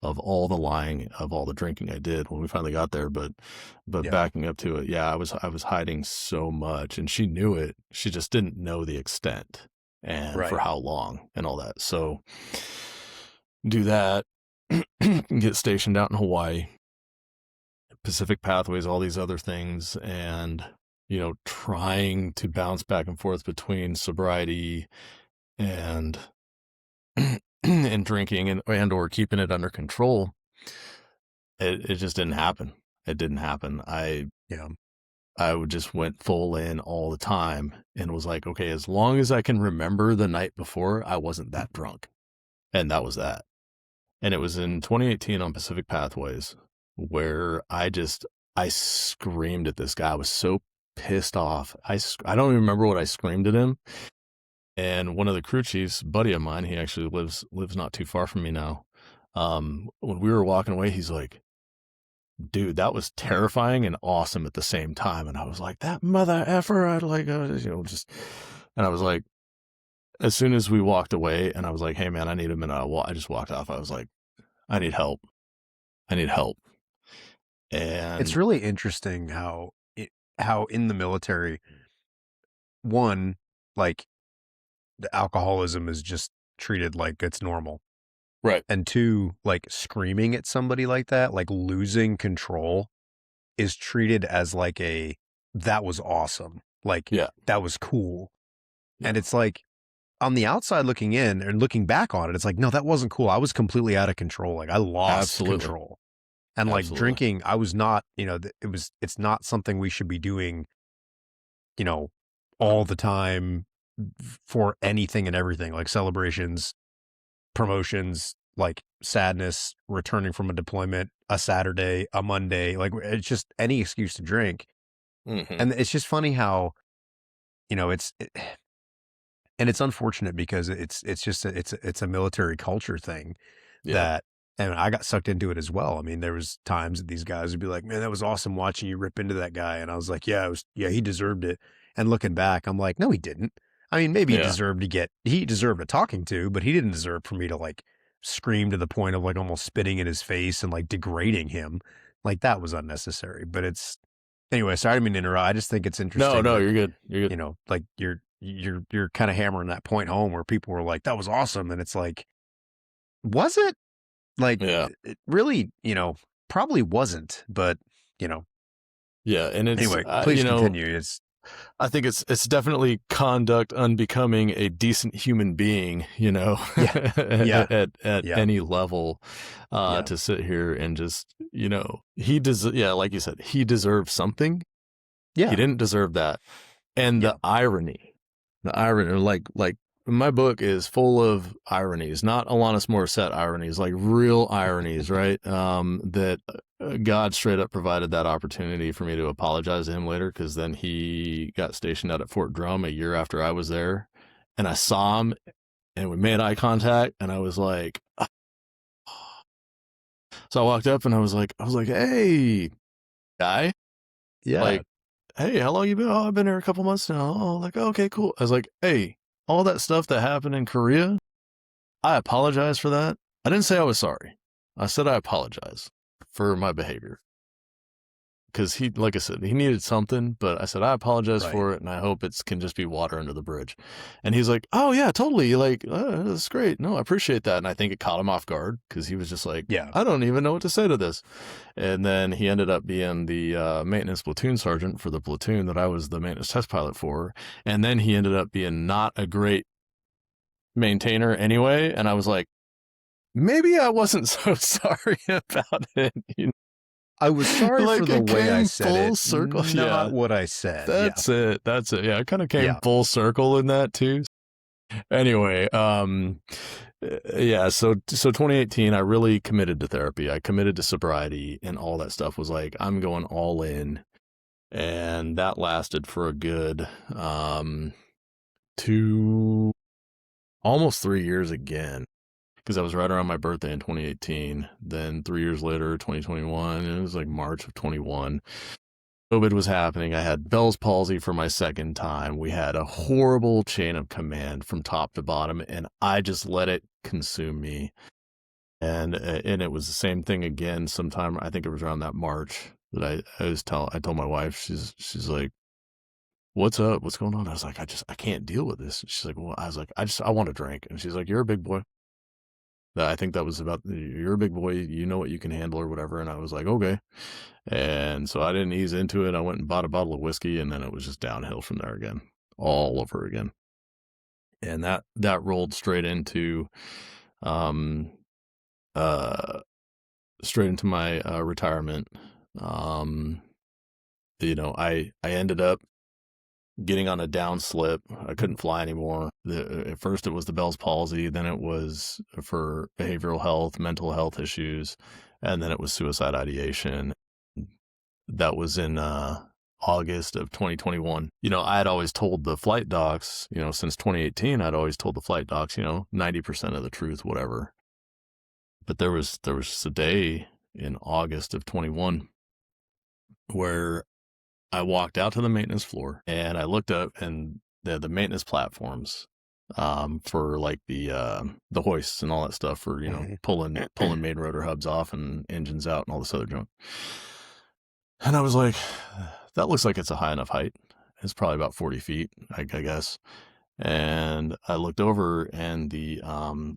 of all the lying, of all the drinking I did when we finally got there." But Yeah. backing up to it, yeah, I was hiding so much, and she knew it. She just didn't know the extent and Right. for how long and all that. So do that, get stationed out in Hawaii, Pacific Pathways, all these other things, and trying to bounce back and forth between sobriety and and drinking and or keeping it under control. It just didn't happen. It didn't happen. Yeah. I would just went full in all the time and was like, okay, as long as I can remember the night before, I wasn't that drunk. And that was that. And it was in 2018 on Pacific Pathways where I screamed at this guy. I was so pissed off. I don't even remember what I screamed at him. And one of the crew chiefs, buddy of mine, he actually lives not too far from me now. When we were walking away, he's like, dude, that was terrifying and awesome at the same time. And I was like, that mother effer, I'd like, just, and I was like, as soon as we walked away and I was like, hey man, I need a minute. I just walked off. I was like, I need help. I need help. And it's really interesting how in the military, one, like the alcoholism is just treated like it's normal. right. And two, like screaming at somebody like that, like losing control is treated as like that was awesome. Like Yeah. that was cool. Yeah. And it's like on the outside looking in and looking back on it, it's like, no, that wasn't cool. I was completely out of control. Like I lost control. And like drinking, I was not, it's not something we should be doing, all the time for anything and everything, like celebrations, promotions, like sadness, returning from a deployment, a Saturday, a Monday, like it's just any excuse to drink. Mm-hmm. And it's just funny how, and it's unfortunate because it's a military culture thing that, and I got sucked into it as well. I mean, there was times that these guys would be like, man, that was awesome watching you rip into that guy. And I was like, yeah, he deserved it. And looking back, I'm like, no, he didn't. I mean, maybe he deserved a talking to, but he didn't deserve for me to like scream to the point of like almost spitting in his face and like degrading him. Like that was unnecessary, but anyway, sorry, I didn't mean to interrupt. I just think it's interesting. No, you're good. You're good. Like you're kind of hammering that point home where people were like, that was awesome. And it's like, was it? Like, it really, probably wasn't, but, Yeah. And it's, anyway, please continue. I think it's definitely conduct unbecoming a decent human being, at any level, to sit here and just, like you said, he deserved something. Yeah. He didn't deserve that. And the irony, like my book is full of ironies, not Alanis Morissette ironies, like real ironies, right? That God straight up provided that opportunity for me to apologize to him later, because then he got stationed out at Fort Drum a year after I was there, and I saw him and we made eye contact, and I was like, so I walked up and I was like, hey, guy. Yeah. Like, hey, how long you been? Oh, I've been here a couple months now. Oh, like, okay, cool. I was like, hey, all that stuff that happened in Korea, I apologize for that. I didn't say I was sorry. I said I apologize for my behavior. Because he, like I said, he needed something, but I said, I apologize for it, and I hope it can just be water under the bridge. And he's like, oh, yeah, totally. Like, that's great. No, I appreciate that. And I think it caught him off guard, because he was just like, I don't even know what to say to this. And then he ended up being the maintenance platoon sergeant for the platoon that I was the maintenance test pilot for. And then he ended up being not a great maintainer anyway. And I was like, maybe I wasn't so sorry about it, I was sorry for the way I said full it, circle. not what I said. That's it. Yeah, I kind of came full circle in that too. Anyway, so 2018, I really committed to therapy. I committed to sobriety, and all that stuff was like, I'm going all in. And that lasted for a good almost 3 years again. Because I was right around my birthday in 2018. Then 3 years later, 2021, it was like March of 21. COVID was happening. I had Bell's palsy for my second time. We had a horrible chain of command from top to bottom, and I just let it consume me. And it was the same thing again sometime. I think it was around that March that I told my wife, she's like, what's up? What's going on? I was like, I can't deal with this. She's like, well, I was like, I want to drink. And she's like, you're a big boy. I think that was about, you're a big boy, you know what you can handle or whatever. And I was like, okay. And so I didn't ease into it. I went and bought a bottle of whiskey, and then it was just downhill from there again, all over again. And that rolled straight into, straight into my retirement. I ended up getting on a downslip. I couldn't fly anymore. At first it was the Bell's palsy, then it was for behavioral health, mental health issues, and then it was suicide ideation. That was in August of 2021. I had always told the flight docs, since 2018, I'd always told the flight docs, 90% of the truth, whatever. But there was just a day in August of 21, where I walked out to the maintenance floor and I looked up, and the maintenance platforms for like the hoists and all that stuff for, pulling main rotor hubs off and engines out and all this other junk. And I was like, that looks like it's a high enough height. It's probably about 40 feet, I guess. And I looked over, and the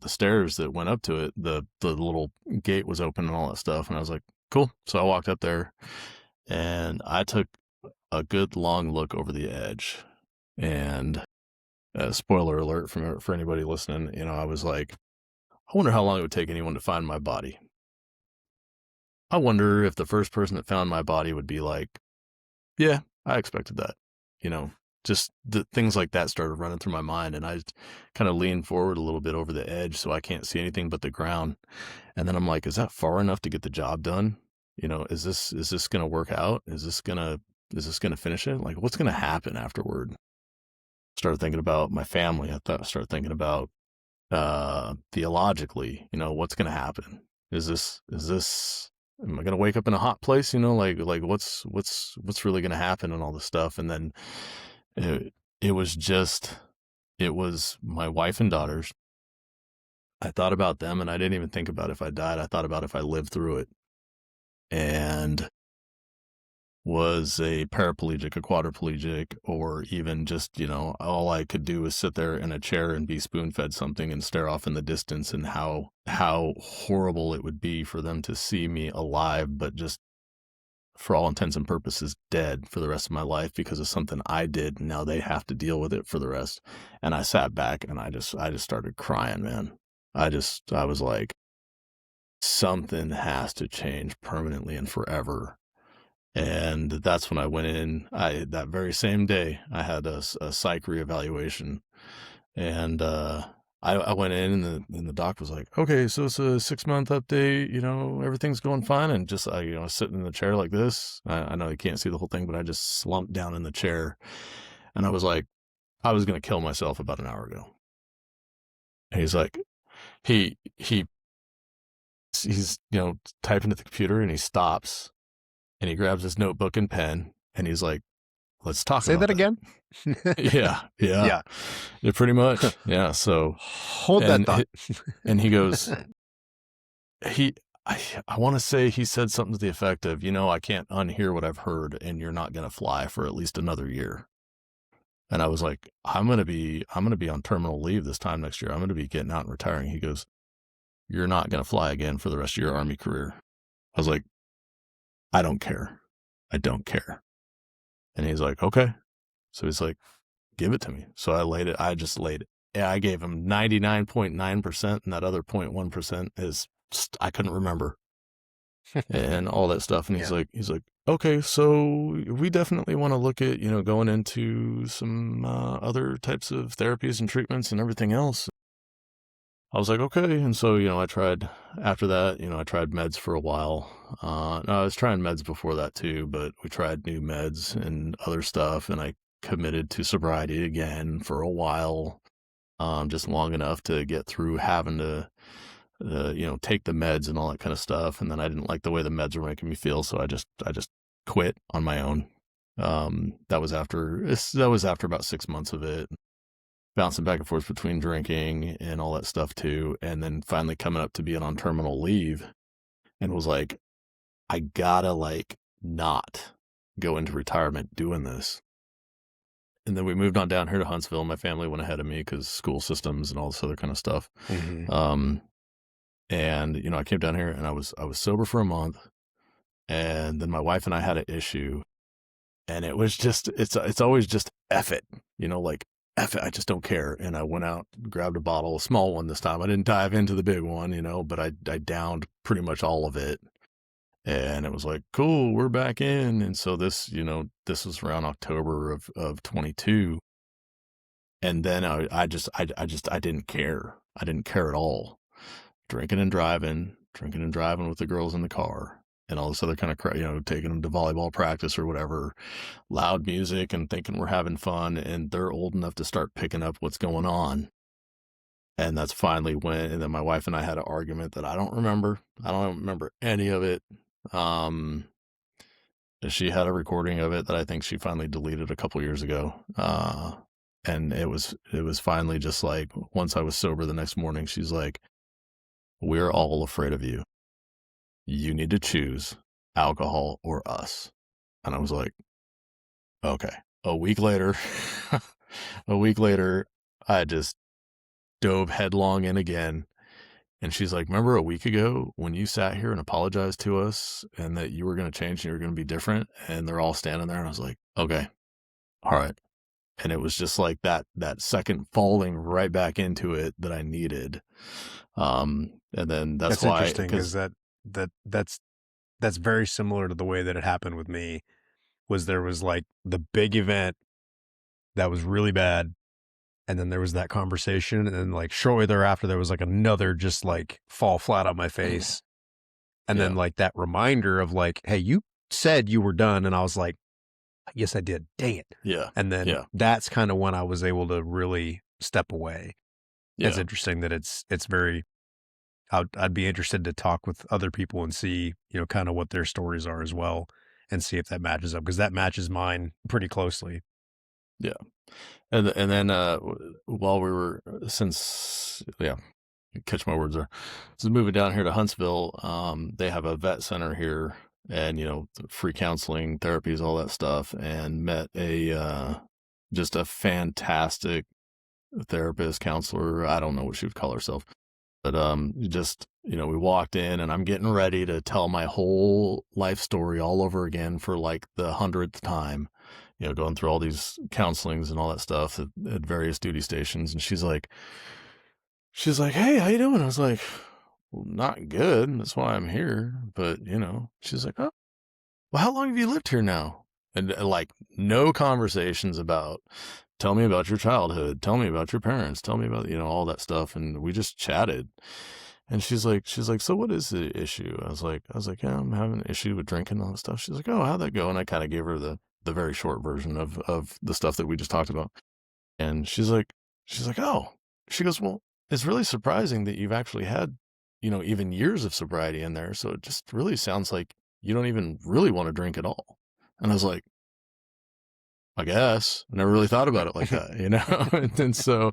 stairs that went up to it, the little gate was open and all that stuff. And I was like, cool. So I walked up there, and I took a good long look over the edge. And spoiler alert for anybody listening, I was like, I wonder how long it would take anyone to find my body. I wonder if the first person that found my body would be like, yeah, I expected that. Just the things like that started running through my mind, and I kind of leaned forward a little bit over the edge so I can't see anything but the ground. And then I'm like, is that far enough to get the job done? Is this going to work out? Is this going to finish it? Like, what's going to happen afterward? Started thinking about my family. Started thinking about theologically, what's going to happen? Am I going to wake up in a hot place? Like what's really going to happen and all this stuff. And then it was my wife and daughters. I thought about them, and I didn't even think about if I died. I thought about if I lived through it, and was a paraplegic, a quadriplegic, or even just, all I could do was sit there in a chair and be spoon-fed something and stare off in the distance, and how horrible it would be for them to see me alive, but just for all intents and purposes dead for the rest of my life because of something I did. And now they have to deal with it for the rest. And I sat back and I just started crying, man. I was like, something has to change permanently and forever. And that's when I went in. That very same day, I had a psych reevaluation, and I went in, and the doc was like, "Okay, so it's a 6-month update. Everything's going fine." And just sitting in the chair like this. I know you can't see the whole thing, but I just slumped down in the chair, and I was like, I was gonna kill myself about an hour ago. And he's like, he's typing at the computer, and he stops. And he grabs his notebook and pen, and he's like, let's talk Say about that again? Yeah, pretty much. Yeah, so. Hold that thought. And he goes, I want to say he said something to the effect of, I can't unhear what I've heard, and you're not going to fly for at least another year. And I was like, I'm going to be on terminal leave this time next year. I'm going to be getting out and retiring. He goes, you're not going to fly again for the rest of your Army career. I was like, I don't care. I don't care. And he's like, okay. So he's like, give it to me. So I just laid it. Yeah, I gave him 99.9%, and that other 0.1% is, I couldn't remember. And all that stuff. And he's like, okay, so we definitely want to look at, going into some other types of therapies and treatments and everything else. I was like, okay. And so, I tried after that, I tried meds for a while. No, I was trying meds before that too, but we tried new meds and other stuff. And I committed to sobriety again for a while, just long enough to get through having to, take the meds and all that kind of stuff. And then I didn't like the way the meds were making me feel. So I just quit on my own. That was after about 6 months of it. Bouncing back and forth between drinking and all that stuff too. And then finally coming up to being on terminal leave, and was like, I gotta not go into retirement doing this. And then we moved on down here to Huntsville. My family went ahead of me because school systems and all this other kind of stuff. Mm-hmm. And, I came down here, and I was sober for a month, and then my wife and I had an issue, and it was just, it's always just F it, F it, I just don't care. And I went out, grabbed a bottle, a small one this time. I didn't dive into the big one, but I downed pretty much all of it. And it was like, cool, we're back in. And so this was around October of 22. And then I didn't care. I didn't care at all. Drinking and driving with the girls in the car, and all this other kind of, taking them to volleyball practice or whatever, loud music and thinking we're having fun, and they're old enough to start picking up what's going on. And that's finally when, and then my wife and I had an argument that I don't remember. I don't remember any of it. Um, she had a recording of it that I think she finally deleted a couple years ago. And it was finally just like, once I was sober the next morning, she's like, "We're all afraid of you. You need to choose alcohol or us." And I was like, okay. A week later, a week later, I just dove headlong in again. And she's like, "Remember a week ago when you sat here and apologized to us and that you were going to change and you were going to be different?" And they're all standing there. And I was like, okay, all right. And it was just like that second falling right back into it that I needed. And then that's why, interesting, because that's very similar to the way that it happened with me. Was there was like the big event that was really bad, and then there was that conversation, and then like shortly thereafter there was like another just like fall flat on my face, and then Yeah. like that reminder of like, hey, you said you were done, and I was like, yes, I did. Dang it. Yeah. And then Yeah. that's kind of when I was able to really step away. It's Yeah. interesting that it's very. I'd be interested to talk with other people and see, kind of what their stories are as well, and see if that matches up, because that matches mine pretty closely. Yeah. And then while we were, catch my words there. Since moving down here to Huntsville, they have a vet center here, and free counseling, therapies, all that stuff, and met just a fantastic therapist, counselor. I don't know what she would call herself, but just we walked in, and I'm getting ready to tell my whole life story all over again for like the 100th time. Going through all these counselings and all that stuff at various duty stations. And she's like, "Hey, how you doing?" I was like, "Well, not good. That's why I'm here." But, she's like, "Oh, well, how long have you lived here now?" And like, no conversations about, tell me about your childhood. Tell me about your parents. Tell me about, all that stuff. And we just chatted. And she's like, "So what is the issue?" I was like, "Yeah, I'm having an issue with drinking and all that stuff." She's like, "Oh, how'd that go?" And I kind of gave her the very short version of the stuff that we just talked about. And she's like, "Oh," she goes, "Well, it's really surprising that you've actually had, even years of sobriety in there. So it just really sounds like you don't even really want to drink at all." And I was like, "I guess I never really thought about it like that, And then so,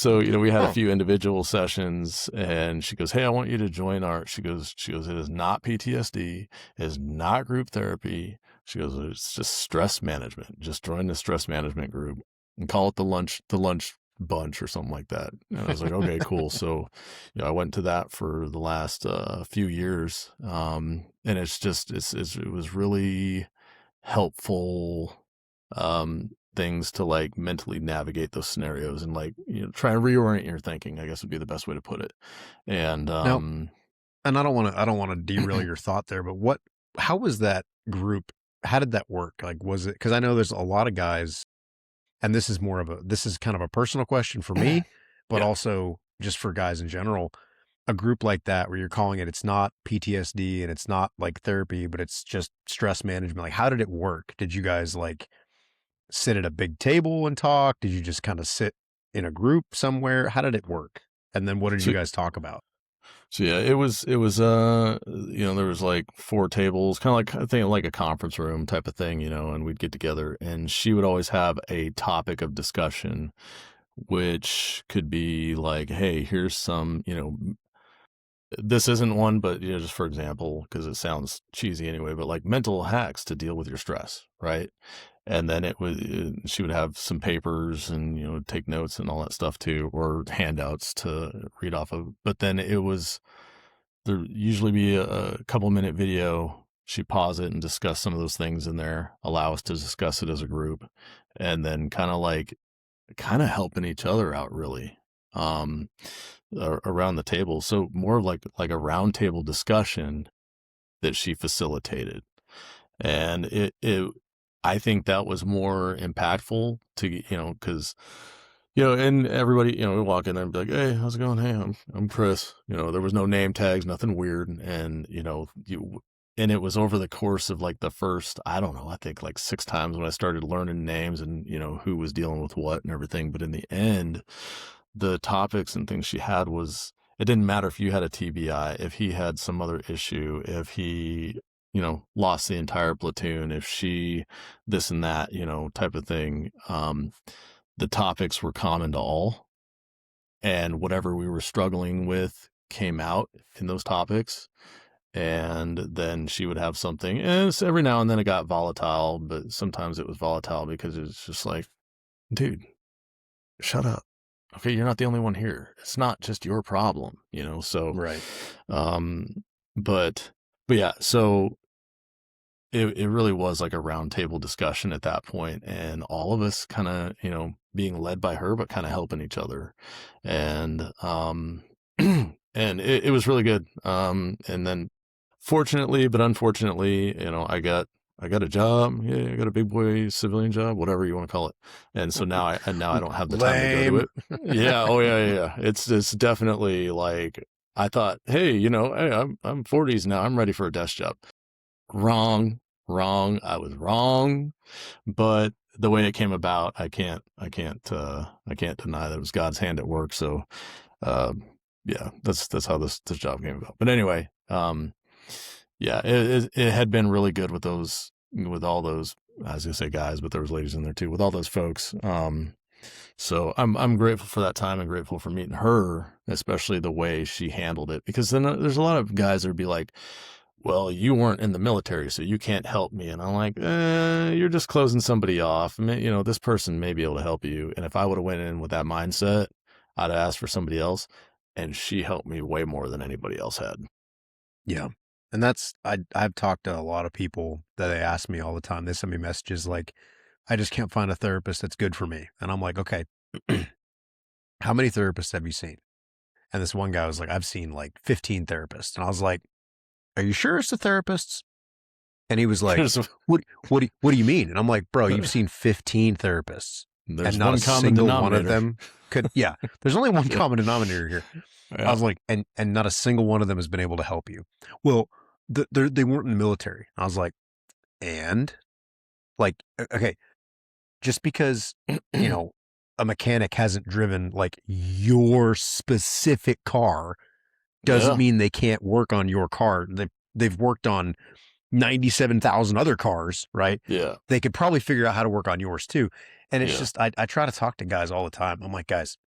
we had a few individual sessions, and she goes, "Hey, I want you to join our," she goes, "It is not PTSD, it is not group therapy." She goes, "It's just stress management. Just join the stress management group and call it the lunch bunch or something like that." And I was like, "Okay, cool." So, I went to that for the last few years. And it's just, it was really helpful things to like mentally navigate those scenarios and like, try and reorient your thinking, I guess would be the best way to put it. And Now, and I don't want to derail your thought there, but how was that group? How did that work? Like, was it, because I know there's a lot of guys, and this is kind of a personal question for me, but yeah. also just for guys in general, a group like that where you're calling it, it's not PTSD and it's not like therapy, but it's just stress management. Like, how did it work? Did you guys like sit at a big table and talk? Did you just kind of sit in a group somewhere? How did it work? And then what did you So, guys talk about? yeah, it was there was like 4 tables, kind of like, I think, like a conference room type of thing, and we'd get together, and she would always have a topic of discussion, which could be like, "Hey, here's some, this isn't one, but just for example, because it sounds cheesy anyway, but like mental hacks to deal with your stress," right? And then she would have some papers and, take notes and all that stuff too, or handouts to read off of. But then there usually be a couple-minute video. She'd pause it and discuss some of those things in there, allow us to discuss it as a group, and then kind of helping each other out, really, around the table. So more of like a round table discussion that she facilitated. And I think that was more impactful to, because, and everybody, we walk in there and be like, "Hey, how's it going? Hey, I'm Chris." There was no name tags, nothing weird. And, and it was over the course of like the first, I don't know, I think like 6 times when I started learning names and, who was dealing with what and everything. But in the end, the topics and things she had was, it didn't matter if you had a TBI, if he had some other issue, if he, lost the entire platoon, if she, this and that, type of thing. The topics were common to all, and whatever we were struggling with came out in those topics. And then she would have something, and every now and then it got volatile, but sometimes it was volatile because it's just like, dude, shut up. Okay, you're not the only one here. It's not just your problem, so Right. But yeah, so it really was like a roundtable discussion at that point, and all of us kind of, being led by her, but kind of helping each other. And and it was really good. And then fortunately, but unfortunately, I got a job. Yeah, I got a big boy civilian job, whatever you want to call it. And so now I don't have the time to go to it. Yeah. Oh yeah. It's definitely like, I thought, hey, hey, I'm 40s now. I'm ready for a desk job. Wrong. I was wrong, but the way it came about, I can't deny that it was God's hand at work. So, yeah, that's how this job came about. But anyway, yeah, it had been really good with all those, I was gonna say guys, but there was ladies in there too, with all those folks. So I'm grateful for that time and grateful for meeting her, especially the way she handled it, because then there's a lot of guys that would be like, well, you weren't in the military, so you can't help me. And I'm like, you're just closing somebody off. This person may be able to help you. And if I would have went in with that mindset, I'd have asked for somebody else. And she helped me way more than anybody else had. Yeah. And I've talked to a lot of people that they ask me all the time. They send me messages like, I just can't find a therapist that's good for me. And I'm like, okay, how many therapists have you seen? And this one guy was like, I've seen like 15 therapists. And I was like, are you sure it's the therapists? And he was like, what do you mean? And I'm like, bro, you've seen 15 therapists. There's and not one a common single denominator. one of them could, yeah, there's only one common denominator here. Yeah. I was like, and not a single one of them has been able to help you. Well, they weren't in the military. I was like, and like, okay, just because, a mechanic hasn't driven like your specific car doesn't mean they can't work on your car. They've worked on 97,000 other cars, right? Yeah. They could probably figure out how to work on yours too. And it's just, I try to talk to guys all the time. I'm like, guys,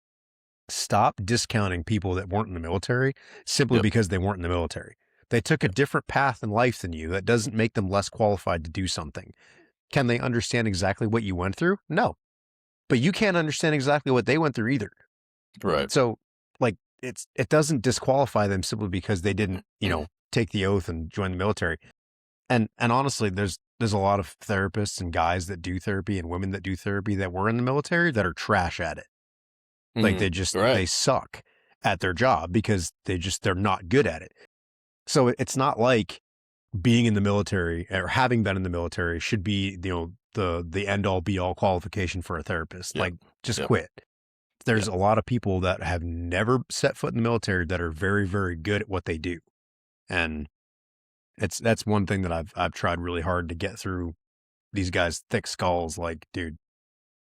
stop discounting people that weren't in the military simply because they weren't in the military. They took a different path in life than you. That doesn't make them less qualified to do something. Can they understand exactly what you went through? No. But you can't understand exactly what they went through either. Right. So like it doesn't disqualify them simply because they didn't, take the oath and join the military. And honestly, there's a lot of therapists and guys that do therapy and women that do therapy that were in the military that are trash at it. Like they suck at their job because they're not good at it. So it's not like being in the military or having been in the military should be, the end all be all qualification for a therapist. Like just quit. There's a lot of people that have never set foot in the military that are very, very good at what they do. And that's one thing that I've tried really hard to get through these guys' thick skulls. Like, dude,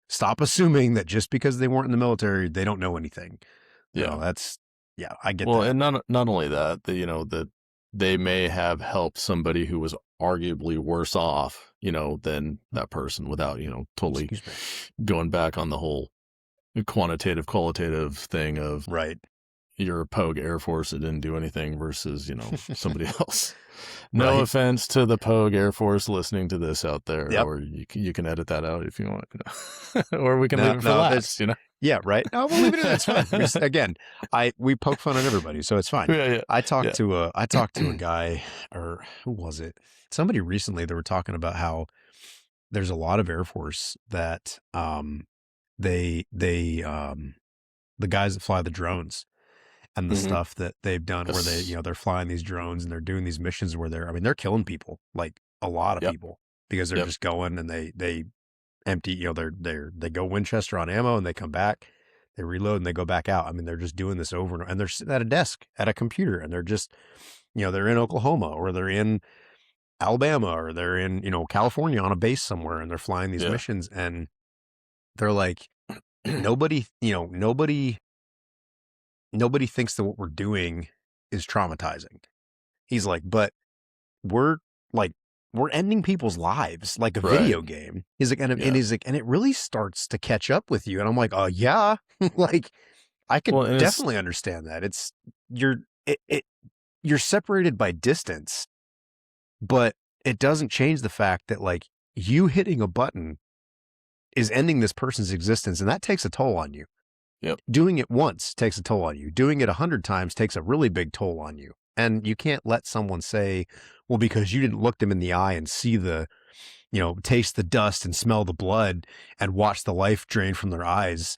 stop assuming that just because they weren't in the military, they don't know anything. Yeah. I get that. Well, and not only that, that they may have helped somebody who was arguably worse off, than that person without, totally going back on the whole quantitative, qualitative thing of right. You're a Pogue Air Force that didn't do anything versus, somebody else. No offense to the Pogue Air Force listening to this out there, or you can edit that out if you want, or we can leave it for last, Yeah, right. No, we'll leave it in. It's fine. Because, again, we poke fun at everybody, so it's fine. Yeah. I talked to a guy, or who was it? Somebody recently. They were talking about how there's a lot of Air Force that the guys that fly the drones and the stuff that they've done where they, they're flying these drones and they're doing these missions where they're killing people, like a lot of people, because they're just going and they empty, they go Winchester on ammo and they come back, they reload and they go back out. I mean, they're just doing this over and over, and they're sitting at a desk at a computer and they're just, they're in Oklahoma or they're in Alabama or they're in, California on a base somewhere and they're flying these missions, and they're like, nobody nobody thinks that what we're doing is traumatizing. He's like, but we're like, we're ending people's lives like a Right. video game. He's like, and Yeah. he's like, and it really starts to catch up with you. And I'm like, oh yeah, like I could Well, and it's definitely understand that. It's you're separated by distance, but it doesn't change the fact that like you hitting a button is ending this person's existence, and that takes a toll on you. yep. Doing it once takes a toll on you. Doing it 100 times takes a really big toll on you. And you can't let someone say, well, because you didn't look them in the eye and see the, taste the dust and smell the blood and watch the life drain from their eyes,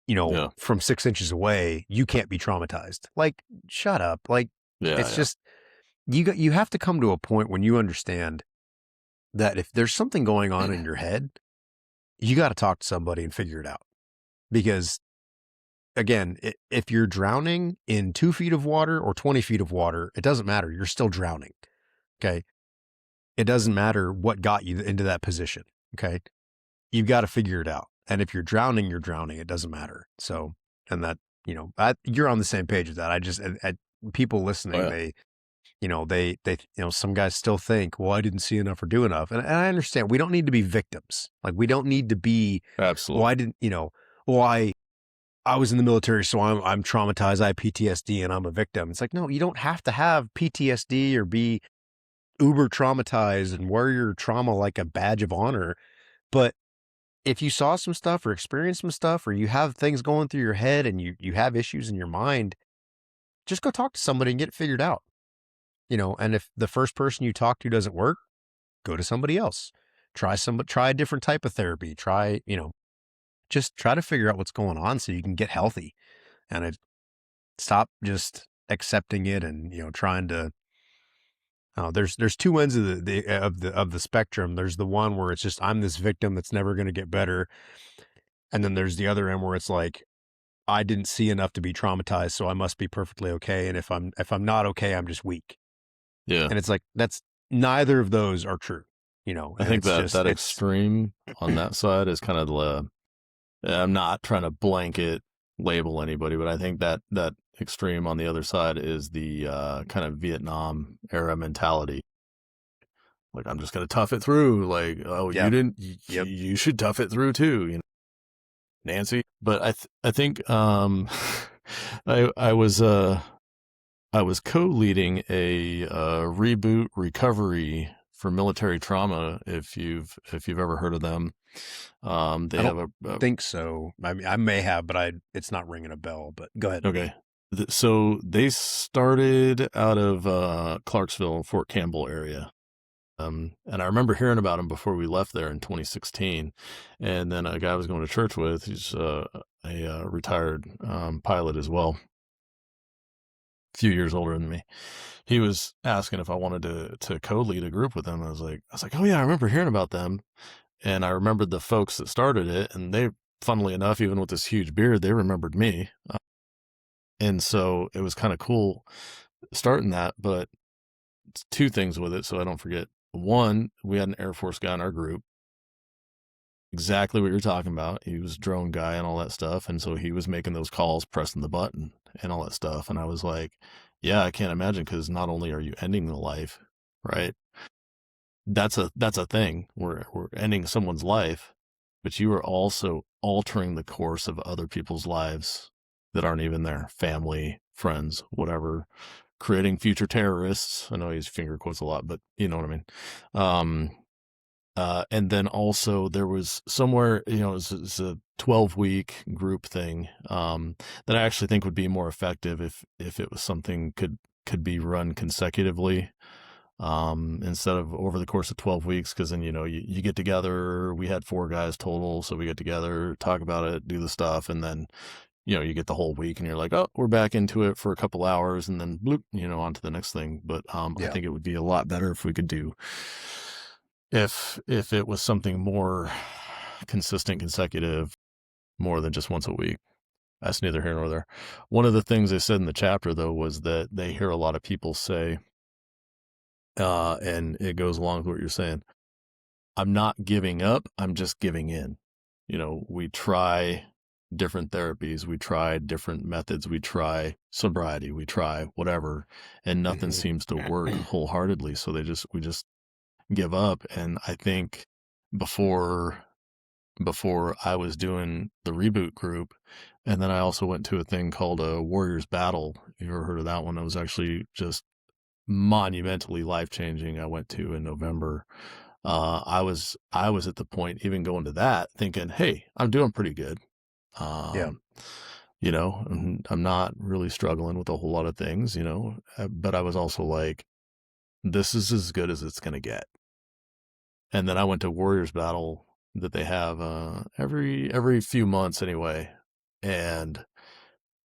Yeah. from 6 inches away, you can't be traumatized. Like, shut up. Like, Yeah. it's Yeah. just, you have to come to a point when you understand that if there's something going on in your head, you got to talk to somebody and figure it out. Because again, if you're drowning in 2 feet of water or 20 feet of water, it doesn't matter. You're still drowning. Okay. It doesn't matter what got you into that position. Okay. You've got to figure it out. And if you're drowning, you're drowning. It doesn't matter. So, and that, you're on the same page with that. People Oh, listening, yeah. some guys still think, well, I didn't see enough or do enough. And I understand we don't need to be victims. Like we don't need to be, well, Absolutely. I didn't, well, I was in the military, so I'm traumatized. I have PTSD and I'm a victim. It's like, no, you don't have to have PTSD or be uber traumatized and wear your trauma like a badge of honor. But if you saw some stuff or experienced some stuff, or you have things going through your head and you have issues in your mind, just go talk to somebody and get it figured out. And if the first person you talk to doesn't work, go to somebody else. Try a different type of therapy. Just try to figure out what's going on so you can get healthy. And stop just accepting it and trying to. There's two ends of the spectrum. There's the one where it's just I'm this victim that's never going to get better, and then there's the other end where it's like I didn't see enough to be traumatized, so I must be perfectly okay. And if I'm not okay, I'm just weak. Yeah. And it's like that's neither of those are true, I And think it's that just that extreme on that side is kind of the. I'm not trying to blanket label anybody, but I think that extreme on the other side is the kind of Vietnam era mentality. Like I'm just gonna tough it through. Like, oh, you yeah, didn't, yep. you should tough it through too. Nancy. But I think I was co-leading a reboot recovery for military trauma. If you've ever heard of them, they I have don't a think so. I mean, I may have, but it's not ringing a bell. But go ahead. okay. So they started out of Clarksville, Fort Campbell area. And I remember hearing about him before we left there in 2016. And then a guy I was going to church with, he's a retired pilot as well, a few years older than me. He was asking if I wanted to co-lead a group with him. I was like, oh yeah, I remember hearing about them. And I remembered the folks that started it, and they, funnily enough, even with this huge beard, they remembered me. And so it was kind of cool starting that, but two things with it so I don't forget. One, we had an Air Force guy in our group, exactly what you're talking about. He was a drone guy and all that stuff. And so he was making those calls, pressing the button and all that stuff. And I was like, yeah, I can't imagine, because not only are you ending the life, right? That's a thing. We're ending someone's life, but you are also altering the course of other people's lives that aren't even their family, friends, whatever, creating future terrorists. I know I use finger quotes a lot, but you know what I mean. And then also there was somewhere, it's a 12-week group thing, that I actually think would be more effective if it was something could be run consecutively, instead of over the course of 12 weeks. Cause then, you get together, we had 4 guys total. So we get together, talk about it, do the stuff. And then, you get the whole week and you're like, oh, we're back into it for a couple hours and then bloop, on to the next thing. But, I Yeah. think it would be a lot better if we could do, if it was something more consistent, consecutive, more than just once a week. That's neither here nor there. One of the things they said in the chapter, though, was that they hear a lot of people say, and it goes along with what you're saying, I'm not giving up, I'm just giving in. We try different therapies, we try different methods, we try sobriety, we try whatever, and nothing seems to work wholeheartedly. So we just give up. And I think before I was doing the reboot group, and then I also went to a thing called a Warriors Battle. You ever heard of that one? It was actually just monumentally life-changing. I went to in November. I was at the point, even going to that, thinking, hey, I'm doing pretty good. Yeah. You know, I'm not really struggling with a whole lot of things, you know, but I was also like, this is as good as it's going to get. And then I went to Warriors Battle that they have every few months anyway, and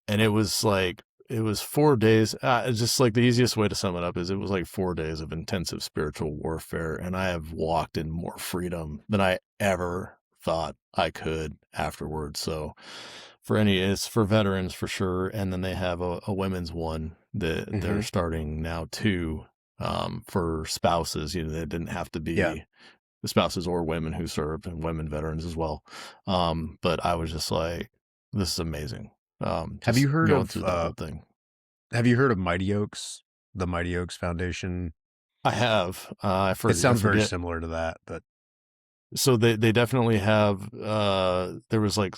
it was like, it was 4 days. Just like the easiest way to sum it up is it was like 4 days of intensive spiritual warfare, and I have walked in more freedom than I ever thought I could afterwards. So it's for veterans for sure, and then they have a women's one that they're starting now too, for spouses. You know, they didn't have to be the spouses or women who served, and women veterans as well. But I was just like, this is amazing. Have you heard going of through that whole thing? Have you heard of Mighty Oaks, the Mighty Oaks Foundation? I have. It sounds very similar to that, but so they definitely have. There was like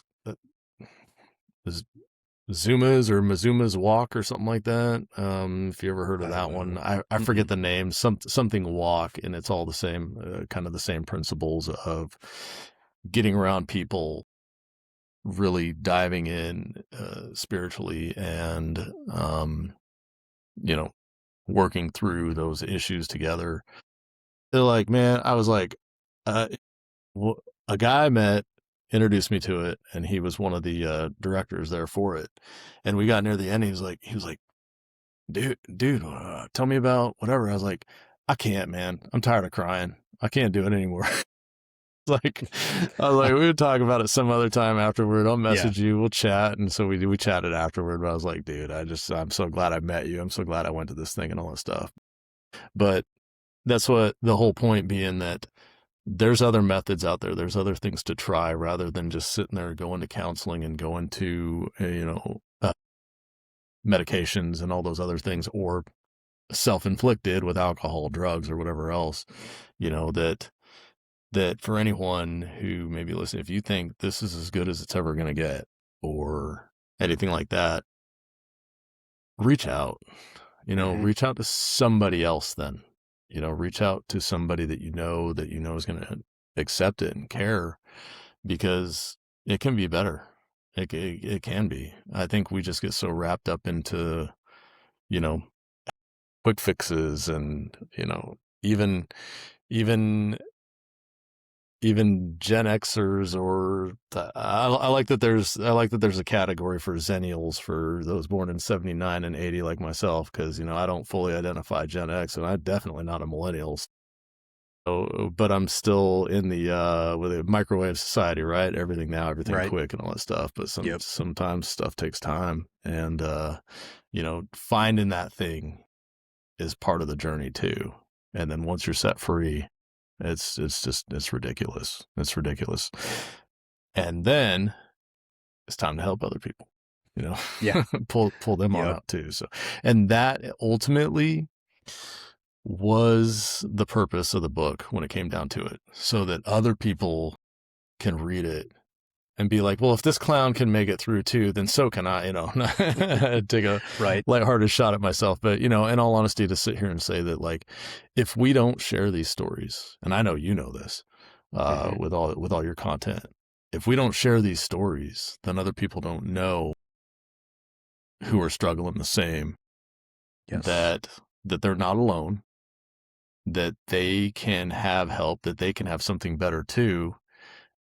Zuma's or Mazuma's Walk or something like that. If you ever heard of that one, I forget the name. Something Walk, and it's all the same, kind of the same principles of getting around people, really diving in spiritually, and you know, working through those issues together. They're like, man, I was like, a guy I met introduced me to it, and he was one of the directors there for it. And we got near the end. He was like, dude, tell me about whatever. I was like, I can't, man. I'm tired of crying. I can't do it anymore. Like, I was like, we would talk about it some other time afterward. I'll message you. We'll chat. And so we chatted afterward. But I was like, dude, I'm so glad I met you. I'm so glad I went to this thing and all that stuff. But that's what the whole point being, that there's other methods out there. There's other things to try, rather than just sitting there going to counseling and going to, medications and all those other things, or self-inflicted with alcohol, drugs, or whatever else, that for anyone who maybe listen, if you think this is as good as it's ever going to get, or anything like that, reach out, reach out to somebody else then, reach out to somebody that you know is going to accept it and care, because it can be better. It can be. I think we just get so wrapped up into, quick fixes, and, even Gen Xers, or I like that there's a category for Zennials, for those born in 79 and 80 like myself, because I don't fully identify Gen X, and I'm definitely not a millennial. So, but I'm still in the with a microwave society, right? Everything quick and all that stuff. But sometimes stuff takes time, and finding that thing is part of the journey too. And then once you're set free, it's ridiculous. It's ridiculous. And then it's time to help other people, pull them on up too. So, and that ultimately was the purpose of the book when it came down to it, so that other people can read it and be like, well, if this clown can make it through too, then so can I, take a lighthearted shot at myself. But, in all honesty, to sit here and say that, like, if we don't share these stories, and I know this, with all your content, if we don't share these stories, then other people don't know, who are struggling the same, that they're not alone, that they can have help, that they can have something better too.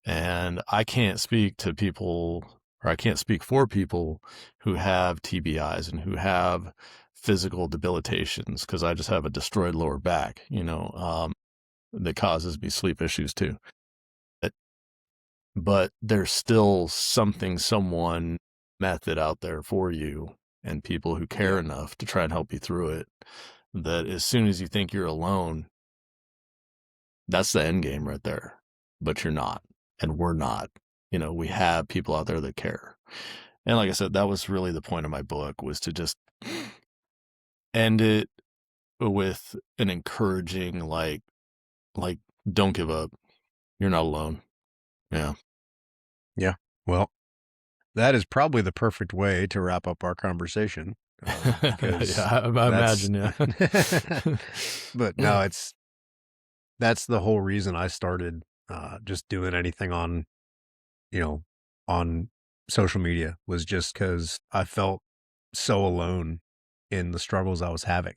And I can't speak to people, or I can't speak for people who have TBIs and who have physical debilitations, because I just have a destroyed lower back, that causes me sleep issues too. But there's still someone method out there for you, and people who care enough to try and help you through it, that as soon as you think you're alone, that's the end game right there. But you're not, and we're not. we have people out there that care. And like I said, that was really the point of my book, was to just end it with an encouraging, like, don't give up. You're not alone. Yeah. Yeah. Well, that is probably the perfect way to wrap up our conversation. Because yeah, I imagine, yeah. But no, that's the whole reason I started just doing anything on, on social media, was just because I felt so alone in the struggles I was having.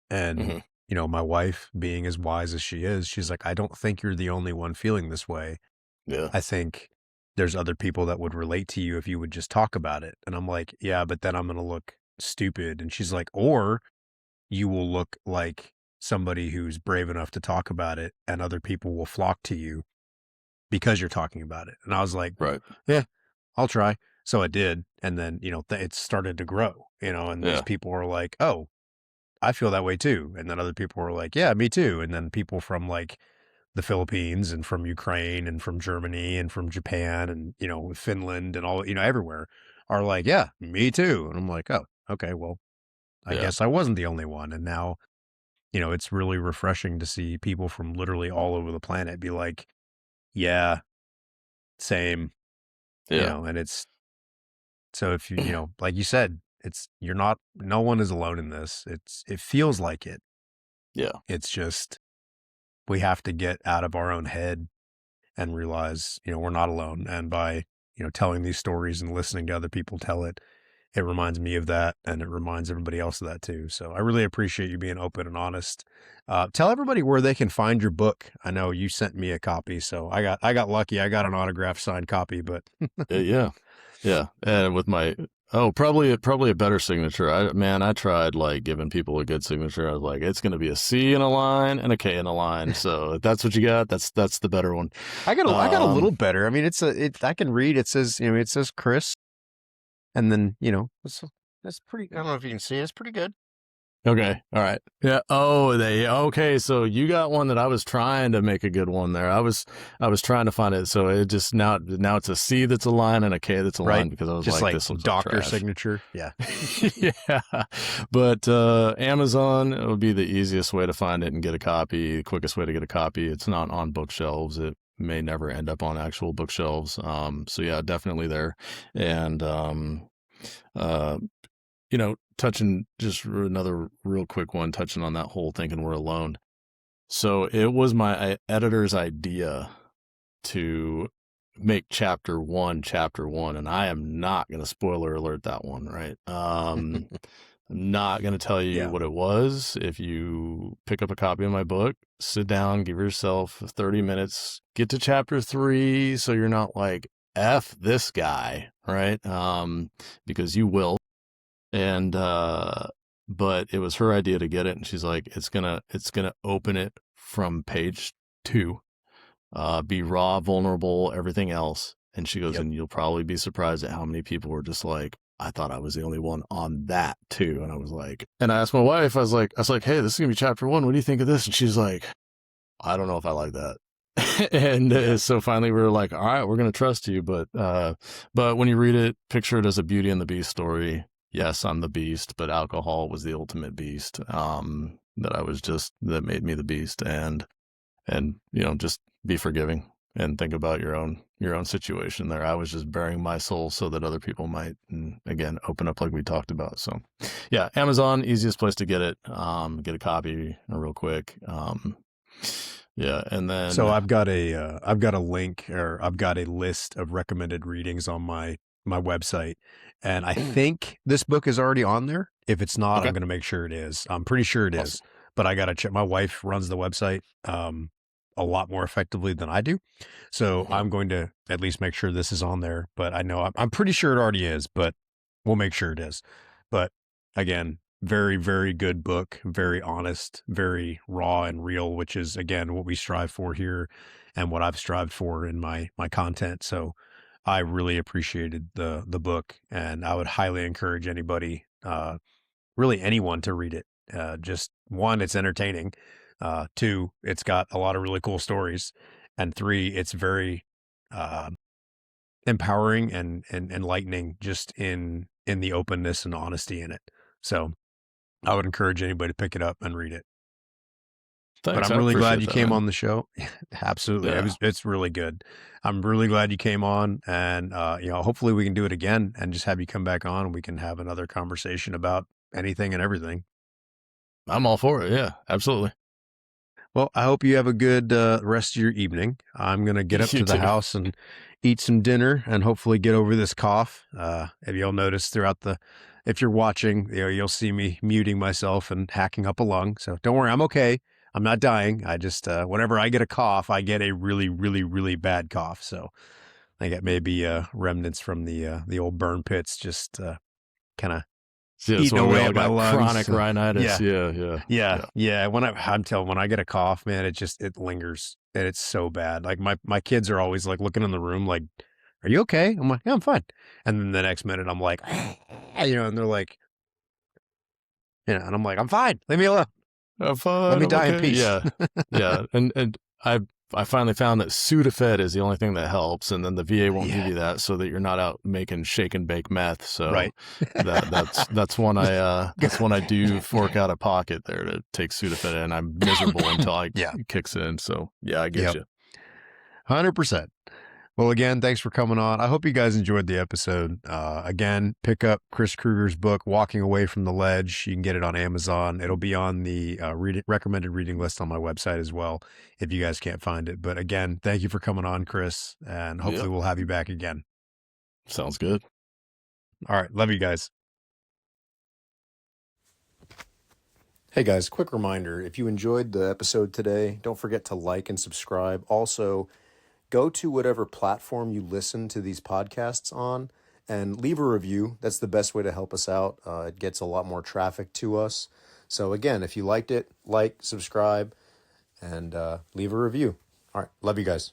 And, my wife, being as wise as she is, she's like, I don't think you're the only one feeling this way. Yeah. I think there's other people that would relate to you if you would just talk about it. And I'm like, yeah, but then I'm going to look stupid. And she's like, or you will look like somebody who's brave enough to talk about it, and other people will flock to you because you're talking about it. And I was like, Right. yeah, I'll try. So I did. And then, it started to grow, and these Yeah. people were like, oh, I feel that way too. And then other people were like, yeah, me too. And then people from like the Philippines and from Ukraine and from Germany and from Japan and, Finland and all, everywhere are like, yeah, me too. And I'm like, oh, okay, well, I Yeah. guess I wasn't the only one. And now, it's really refreshing to see people from literally all over the planet be like, yeah, same, Yeah. and it's, so if you, like you said, no one is alone in this. It feels like it. Yeah. It's just, we have to get out of our own head and realize, we're not alone. And by, telling these stories and listening to other people tell it, it reminds me of that, and it reminds everybody else of that too. So I really appreciate you being open and honest. Tell everybody where they can find your book. I know you sent me a copy, so I got lucky. I got an autographed signed copy, but Yeah. And with my, probably a better signature. I tried like giving people a good signature. I was like, it's going to be a C in a line and a K in a line. So if that's what you got, that's the better one. I got a little better. I mean, I can read. It says, it says Chris, and then, that's pretty, I don't know if you can see it. It's pretty good. Okay. All right. Yeah. Okay. So you got one that I was trying to make a good one there. I was trying to find it. So it just, now it's a C that's a line and a K that's a line, because I was just like this looks doctor like trash. signature. Yeah. Yeah. But Amazon would be the easiest way to find it and get a copy, the quickest way to get a copy. It's not on bookshelves. It may never end up on actual bookshelves. So yeah, definitely there. And, touching just another real quick one, touching on that whole thinking we're alone. So it was my editor's idea to make chapter one, and I am not going to spoiler alert that one, right? I'm not going to tell you what it was. If you pick up a copy of my book, sit down, give yourself 30 minutes, get to chapter 3. So you're not like, F this guy, right? Because you will. And, but it was her idea to get it. And she's like, it's gonna open it from page 2, be raw, vulnerable, everything else. And she goes, and you'll probably be surprised at how many people were just like, I thought I was the only one on that too. And I was like, and I asked my wife, I was like, hey, this is gonna be chapter 1. What do you think of this? And she's like, I don't know if I like that. And so finally we were like, all right, we're going to trust you. But when you read it, picture it as a Beauty and the Beast story. Yes, I'm the beast, but alcohol was the ultimate beast. That made me the beast. And just be forgiving and think about your own situation there. I was just bearing my soul so that other people might, and again, open up like we talked about. So yeah, Amazon, easiest place to get it. Get a copy real quick. Yeah. And then, so I've got a link, or I've got a list of recommended readings on my website. And I think this book is already on there. If it's not, okay. I'm going to make sure it is. I'm pretty sure it is, but I got to check. My wife runs the website a lot more effectively than I do. So I'm going to at least make sure this is on there, but I know I'm pretty sure it already is, but we'll make sure it is. But again, very, very good book, very honest, very raw and real, which is, again, what we strive for here and what I've strived for in my content. So I really appreciated the book, and I would highly encourage anybody, really anyone, to read it. Just 1, it's entertaining. 2, it's got a lot of really cool stories. And 3, it's very empowering and enlightening just in the openness and honesty in it. So I would encourage anybody to pick it up and read it. But Thanks. I'm I really glad appreciate you that, came man. on the show. Absolutely. Yeah. It's really good. I'm really glad you came on, and hopefully we can do it again and just have you come back on and we can have another conversation about anything and everything. I'm all for it. Yeah, absolutely. Well, I hope you have a good rest of your evening. I'm going to get up You to the too. house and eat some dinner and hopefully get over this cough. If you'll notice if you're watching, you'll see me muting myself and hacking up a lung. So don't worry, I'm okay. I'm not dying. I just, whenever I get a cough, I get a really, really, really bad cough. So I got maybe remnants from the old burn pits, just kind of Yeah, that's eating why we away all at my got lungs. chronic So, rhinitis. yeah. Yeah. Yeah. I'm telling, when I get a cough, man, it lingers and it's so bad. Like my kids are always like looking in the room, like, "Are you okay?" I'm like, "Yeah, I'm fine." And then the next minute I'm like, and they're like, and I'm like, "I'm fine. Leave me alone. I'm Let fine. me I'm die in okay. peace." Yeah. And I finally found that Sudafed is the only thing that helps, and then the VA won't give Yeah. you that, so that you're not out making shake and bake meth. So Right. that's one I do fork out of pocket there to take Sudafed, and I'm miserable until it kicks in. So yeah, I get you. 100%. Well, again, thanks for coming on. I hope you guys enjoyed the episode. Again, pick up Chris Krueger's book, Walking Away from the Ledge. You can get it on Amazon. It'll be on the recommended reading list on my website as well, if you guys can't find it. But again, thank you for coming on, Chris, and hopefully we'll have you back again. Sounds good. All right. Love you guys. Hey guys, quick reminder, if you enjoyed the episode today, don't forget to like and subscribe. Also, go to whatever platform you listen to these podcasts on and leave a review. That's the best way to help us out. It gets a lot more traffic to us. So again, if you liked it, like, subscribe, and leave a review. All right. Love you guys.